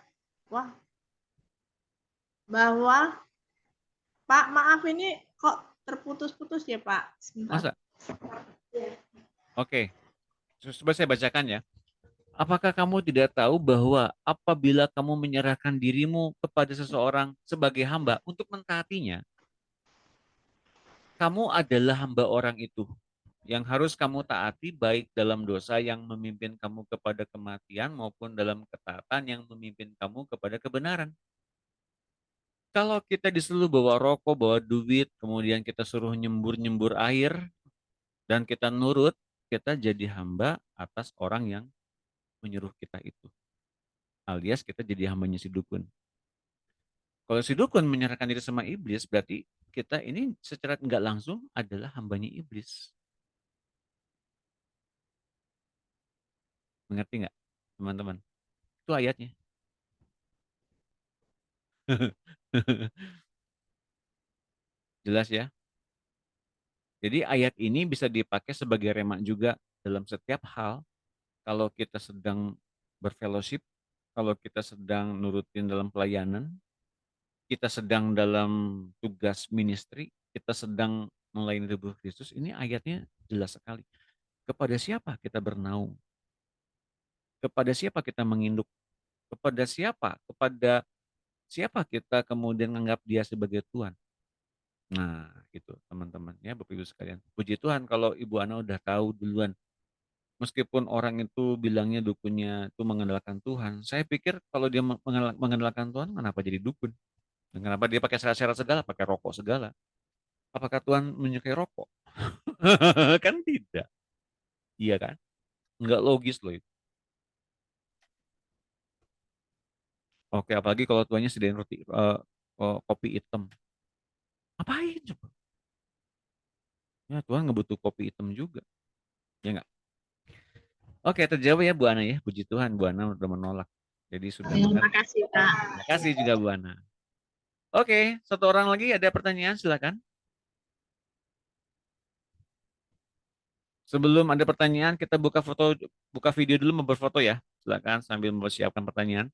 Pak, maaf ini kok terputus-putus ya Pak? Sebentar. Masa? Oke. Coba saya bacakan ya. Apakah kamu tidak tahu bahwa apabila kamu menyerahkan dirimu kepada seseorang sebagai hamba untuk mentaatinya, kamu adalah hamba orang itu yang harus kamu taati baik dalam dosa yang memimpin kamu kepada kematian maupun dalam ketaatan yang memimpin kamu kepada kebenaran. Kalau kita disuruh bawa rokok, bawa duit, kemudian kita suruh nyembur-nyembur air, dan kita nurut, kita jadi hamba atas orang yang menyuruh kita itu. Alias kita jadi hambanya si dukun. Kalau si dukun menyerahkan diri sama iblis, berarti kita ini secara nggak langsung adalah hambanya iblis. Mengerti nggak, teman-teman? Itu ayatnya. Jelas ya? Jadi ayat ini bisa dipakai sebagai rema juga dalam setiap hal. Kalau kita sedang berfellowship, kalau kita sedang nurutin dalam pelayanan, kita sedang dalam tugas ministry, kita sedang melayani tubuh Kristus, ini ayatnya jelas sekali. Kepada siapa kita bernaung? Kepada siapa kita menginduk? Kepada siapa kita kemudian menganggap dia sebagai Tuhan? Nah, itu teman-teman ya, Bapak Ibu sekalian. Puji Tuhan kalau Ibu Ana udah tahu duluan. Meskipun orang itu bilangnya dukunnya itu mengandalkan Tuhan, saya pikir kalau dia mengandalkan Tuhan, kenapa jadi dukun? Dan kenapa dia pakai syarat-syarat segala, pakai rokok segala? Apakah Tuhan menyukai rokok? Kan tidak. Iya kan? Nggak logis loh itu. Oke, apalagi kalau tuannya sediain kopi hitam. Ngapain coba? Ya Tuhan nggak butuh kopi hitam juga. Ya nggak? Oke, terjawab ya Bu Ana ya. Puji Tuhan Bu Ana udah menolak. Jadi sudah Terima mengerti. kasih, Pak. Terima kasih juga Bu Ana. Oke, satu orang lagi ada pertanyaan, silakan. Sebelum ada pertanyaan, kita buka video dulu berfoto ya. Silakan sambil mempersiapkan pertanyaan.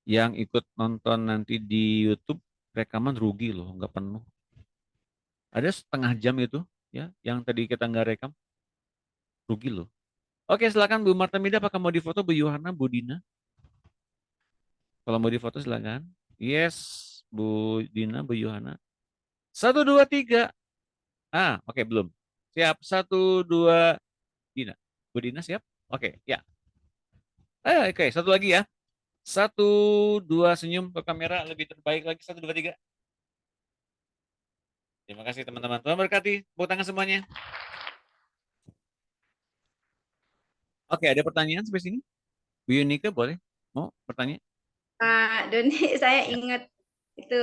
Yang ikut nonton nanti di YouTube rekaman rugi loh, nggak penuh. Ada setengah jam itu ya, yang tadi kita nggak rekam, rugi loh. Oke, silakan Bu Martamida, apakah mau difoto Bu Yohana, Bu Dina? Kalau mau difoto silakan. Yes, Bu Dina, Bu Yohana. 1, 2, 3. Oke, belum. Siap. 1, 2, Dina. Bu Dina siap? Oke, ya. Oke, satu lagi ya. 1, 2, senyum ke kamera lebih terbaik lagi. 1, 2, 3. Terima kasih teman-teman. Tuhan berkati. Tepuk tangan semuanya. Oke, ada pertanyaan sampai sini? Bu Yunika boleh? Mau bertanya? Pak Doni, saya Ya. ingat itu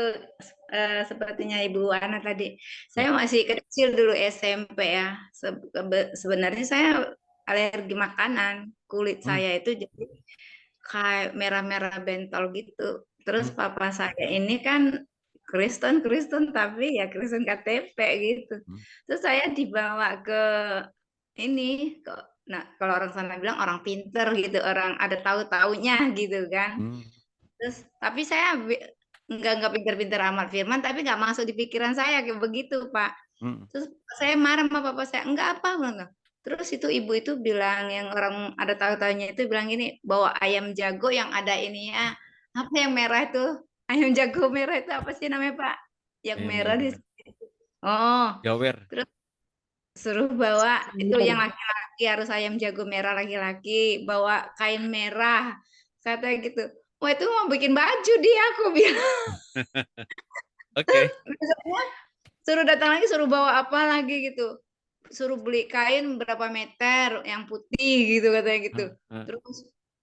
sepertinya Ibu Ana tadi. Ya. Saya masih kecil dulu SMP ya. Sebenarnya saya alergi makanan. Kulit saya itu jadi kayak merah-merah bentol gitu. Terus papa saya ini kan Kristen tapi ya Kristen KTP gitu. Terus saya dibawa ke ini, nah kalau orang sana bilang orang pinter gitu, orang ada tahu-taunya gitu kan. Terus tapi saya nggak pinter-pinter amat firman, tapi nggak masuk di pikiran saya kayak begitu Pak. Terus saya marah sama papa saya, enggak apa bilang. Terus itu ibu itu bilang, yang orang ada tahu-tahunya itu bilang gini, bawa ayam jago yang ada ini ya, apa yang merah itu, ayam jago merah itu apa sih namanya Pak? Yang Ayam merah di jago. Oh, Jawer. terus suruh bawa itu yang laki-laki, harus ayam jago merah laki-laki, bawa kain merah, katanya gitu. Wah itu mau bikin baju dia, aku bilang. Oke. Besoknya suruh datang lagi, suruh bawa apa lagi gitu, suruh beli kain berapa meter yang putih gitu katanya gitu. Terus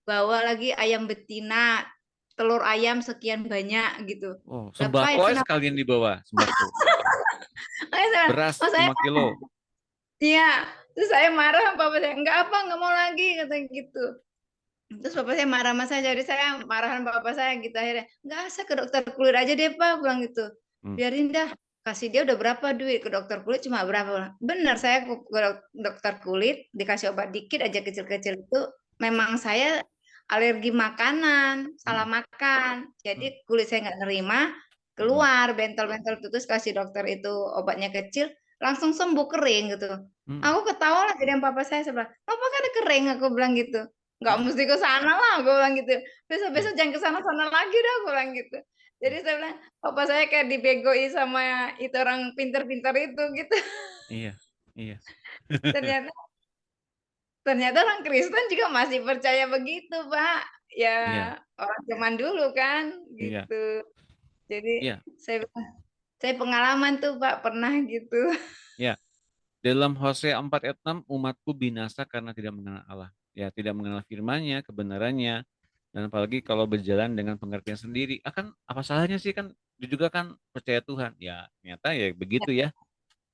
bawa lagi ayam betina, telur ayam sekian banyak gitu. Oh, Berapa sembako itu aja sekalian dibawa, sembako. Beras 5 kilo. Iya, terus saya marah sama papa saya, enggak apa, enggak mau lagi katanya gitu. Terus papa saya marah sama saya, jadi saya marahan papa saya gitu akhirnya, enggak, saya ke dokter kulit aja deh Pak, bilang gitu. Biarin dah, kasih dia udah berapa duit, ke dokter kulit cuma berapa. Benar, saya ke dokter kulit, dikasih obat dikit aja kecil-kecil itu, memang saya alergi makanan, salah makan. Jadi kulit saya nggak nerima, keluar bentol-bentol, terus kasih dokter itu obatnya kecil, langsung sembuh kering gitu. Aku ketawa lah jadi papa saya sebelah, papa kan kering, aku bilang gitu. Nggak mesti ke sana lah, aku bilang gitu. Besok-besok jangan ke sana-sana lagi dah, aku bilang gitu. Jadi saya bilang, papa saya kayak dibegoi sama itu orang pintar-pintar itu gitu. Iya, iya. Ternyata orang Kristen juga masih percaya begitu, Pak. Ya orang zaman dulu kan gitu. Jadi saya pengalaman tuh Pak, pernah gitu. Ya. Dalam Hosea 4 ayat 6, umatku binasa karena tidak mengenal Allah. Ya, tidak mengenal firman-Nya, kebenarannya, dan apalagi kalau berjalan dengan pengertian sendiri. Akan apa salahnya sih, kan dia juga kan percaya Tuhan. Ya, ternyata ya begitu ya.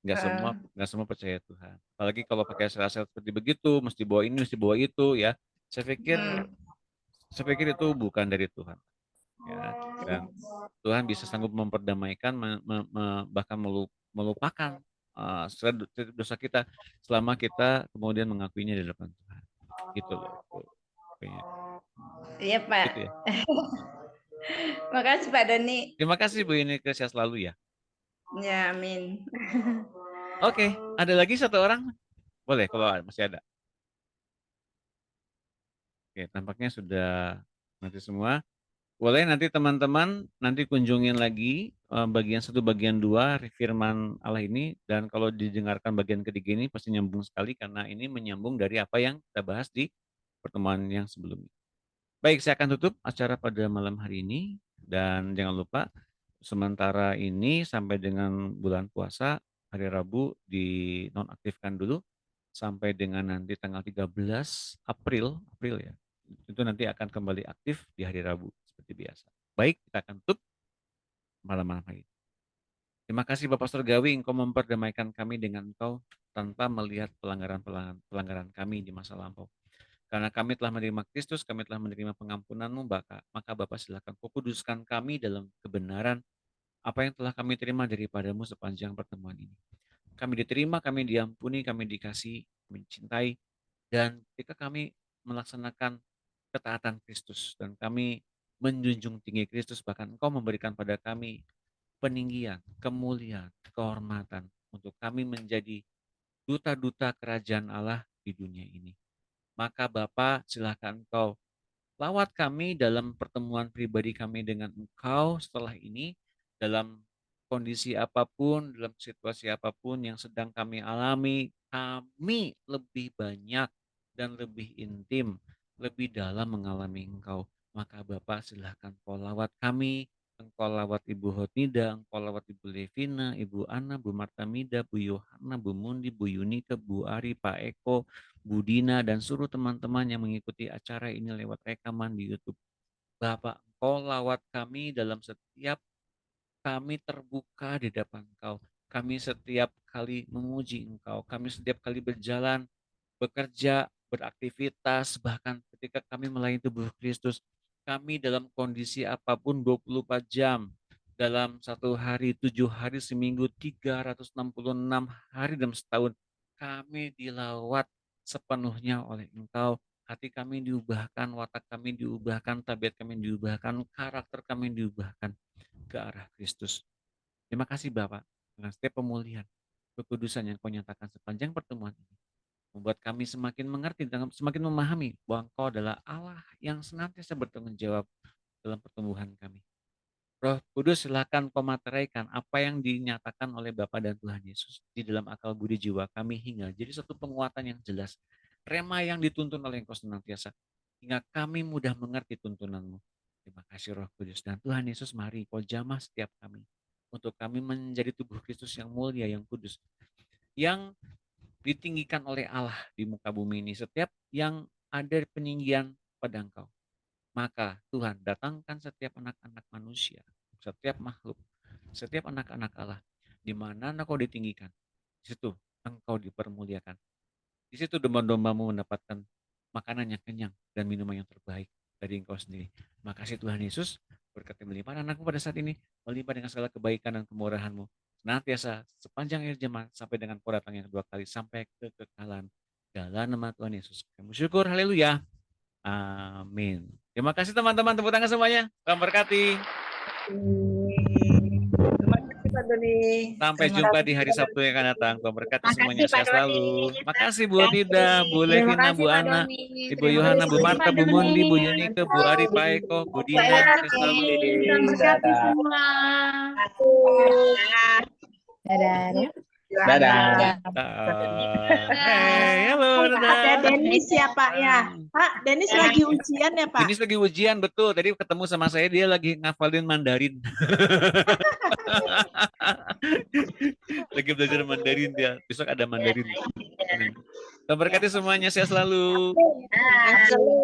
Nggak semua percaya Tuhan. Apalagi kalau pakai syarat seperti begitu, mesti bawa ini, mesti bawa itu, ya. Saya pikir itu bukan dari Tuhan. Ya, dan Tuhan bisa sanggup memperdamaikan, bahkan melupakan dosa kita selama kita kemudian mengakuinya di depan Tuhan. Gitu loh. Iya, Pak. Gitu ya. Makasih Pak Doni. Terima kasih Bu Yunike, sehat selalu ya. Ya, amin. Oke, ada lagi satu orang? Boleh kalau masih ada. Oke, tampaknya sudah nanti semua. Boleh nanti teman-teman nanti kunjungin lagi bagian 1, bagian 2 firman Allah ini, dan kalau didengarkan bagian ketiga ini pasti nyambung sekali karena ini menyambung dari apa yang kita bahas di pertemuan yang sebelumnya. Baik, saya akan tutup acara pada malam hari ini, dan jangan lupa sementara ini sampai dengan bulan puasa hari Rabu dinonaktifkan dulu sampai dengan nanti tanggal 13 April ya. Itu nanti akan kembali aktif di hari Rabu seperti biasa. Baik, kita akan tutup malam-malam hari. Terima kasih Bapak Surgawi, Engkau memperdamaikan kami dengan Engkau tanpa melihat pelanggaran kami di masa lampau. Karena kami telah menerima Kristus, kami telah menerima pengampunan-Mu, maka Bapak silakan Kau kuduskan kami dalam kebenaran apa yang telah kami terima daripada-Mu sepanjang pertemuan ini. Kami diterima, kami diampuni, kami dikasihi, kami dicintai, dan ketika kami melaksanakan ketaatan Kristus dan kami menjunjung tinggi Kristus, bahkan Engkau memberikan pada kami peninggian, kemuliaan, kehormatan untuk kami menjadi duta-duta kerajaan Allah di dunia ini. Maka Bapa, silakan Engkau lawat kami dalam pertemuan pribadi kami dengan Engkau setelah ini, dalam kondisi apapun, dalam situasi apapun yang sedang kami alami, kami lebih banyak dan lebih intim, lebih dalam mengalami Engkau. Maka Bapak silahkan Kau lawat kami, Engkau lawat Ibu Hotnida, Engkau lawat Ibu Levina, Ibu Ana, Bu Martamida, Bu Yohana, Bu Mundi, Bu Yunike, Bu Ari, Pak Eko, Bu Dina, dan seluruh teman-teman yang mengikuti acara ini lewat rekaman di YouTube. Bapak, Engkau lawat kami dalam setiap kami terbuka di depan Engkau. Kami setiap kali memuji Engkau. Kami setiap kali berjalan, bekerja, beraktivitas, bahkan ketika kami melayani tubuh Kristus, kami dalam kondisi apapun 24 jam, dalam 1 hari, 7 hari, seminggu, 366 hari dalam setahun, kami dilawat sepenuhnya oleh Engkau. Hati kami diubahkan, watak kami diubahkan, tabiat kami diubahkan, karakter kami diubahkan ke arah Kristus. Terima kasih Bapak, dengan setiap pemulihan, kekudusan yang Kau nyatakan sepanjang pertemuan ini, membuat kami semakin mengerti dan semakin memahami bahwa Engkau adalah Allah yang senantiasa bertanggung jawab dalam pertumbuhan kami. Roh Kudus, silakan Kau materaikan apa yang dinyatakan oleh Bapa dan Tuhan Yesus di dalam akal budi jiwa kami hingga jadi satu penguatan yang jelas. Rema yang dituntun oleh Engkau senantiasa hingga kami mudah mengerti tuntunan-Mu. Terima kasih Roh Kudus, dan Tuhan Yesus, mari Kau jamah setiap kami untuk kami menjadi tubuh Kristus yang mulia, yang kudus, yang ditinggikan oleh Allah di muka bumi ini. Setiap yang ada peninggian pada Engkau, maka Tuhan datangkan setiap anak-anak manusia, setiap makhluk, setiap anak-anak Allah, di mana Engkau ditinggikan, di situ Engkau dipermuliakan. Di situ domba-dombamu mendapatkan makanan yang kenyang dan minuman yang terbaik dari Engkau sendiri. Makasih Tuhan Yesus, berkati melimpah anakmu pada saat ini, melimpah dengan segala kebaikan dan kemurahan-Mu, senantiasa sepanjang akhir zaman sampai dengan Kau datang yang kedua kali, sampai kekekalan. Dalam nama Tuhan Yesus kami syukur, haleluya, amin. Terima kasih teman-teman, tepuk tangan semuanya. Tuhan berkati. Terima kasih Pak Doni. Sampai jumpa di hari Sabtu yang akan datang. Tuhan berkati semuanya, sehat selalu. Makasih Bu Nida, Bu Levina, Bu Ana, Ibu Yohana, Bu Marta, Bu Mundi, Bu Yunike, Bu Ari, Pak Eko, Bu Dina, sehat selalu. Tuhan berkati semua. Dadah. Dadah. Hey, halo, ada Denis ya Pak ya. Pak, Denis lagi ujian ya Pak? Denis lagi ujian, betul. Tadi ketemu sama saya, dia lagi ngafalin Mandarin. Lagi belajar Mandarin dia. Besok ada Mandarin. Terima kasih semuanya, sehat selalu. Selalu.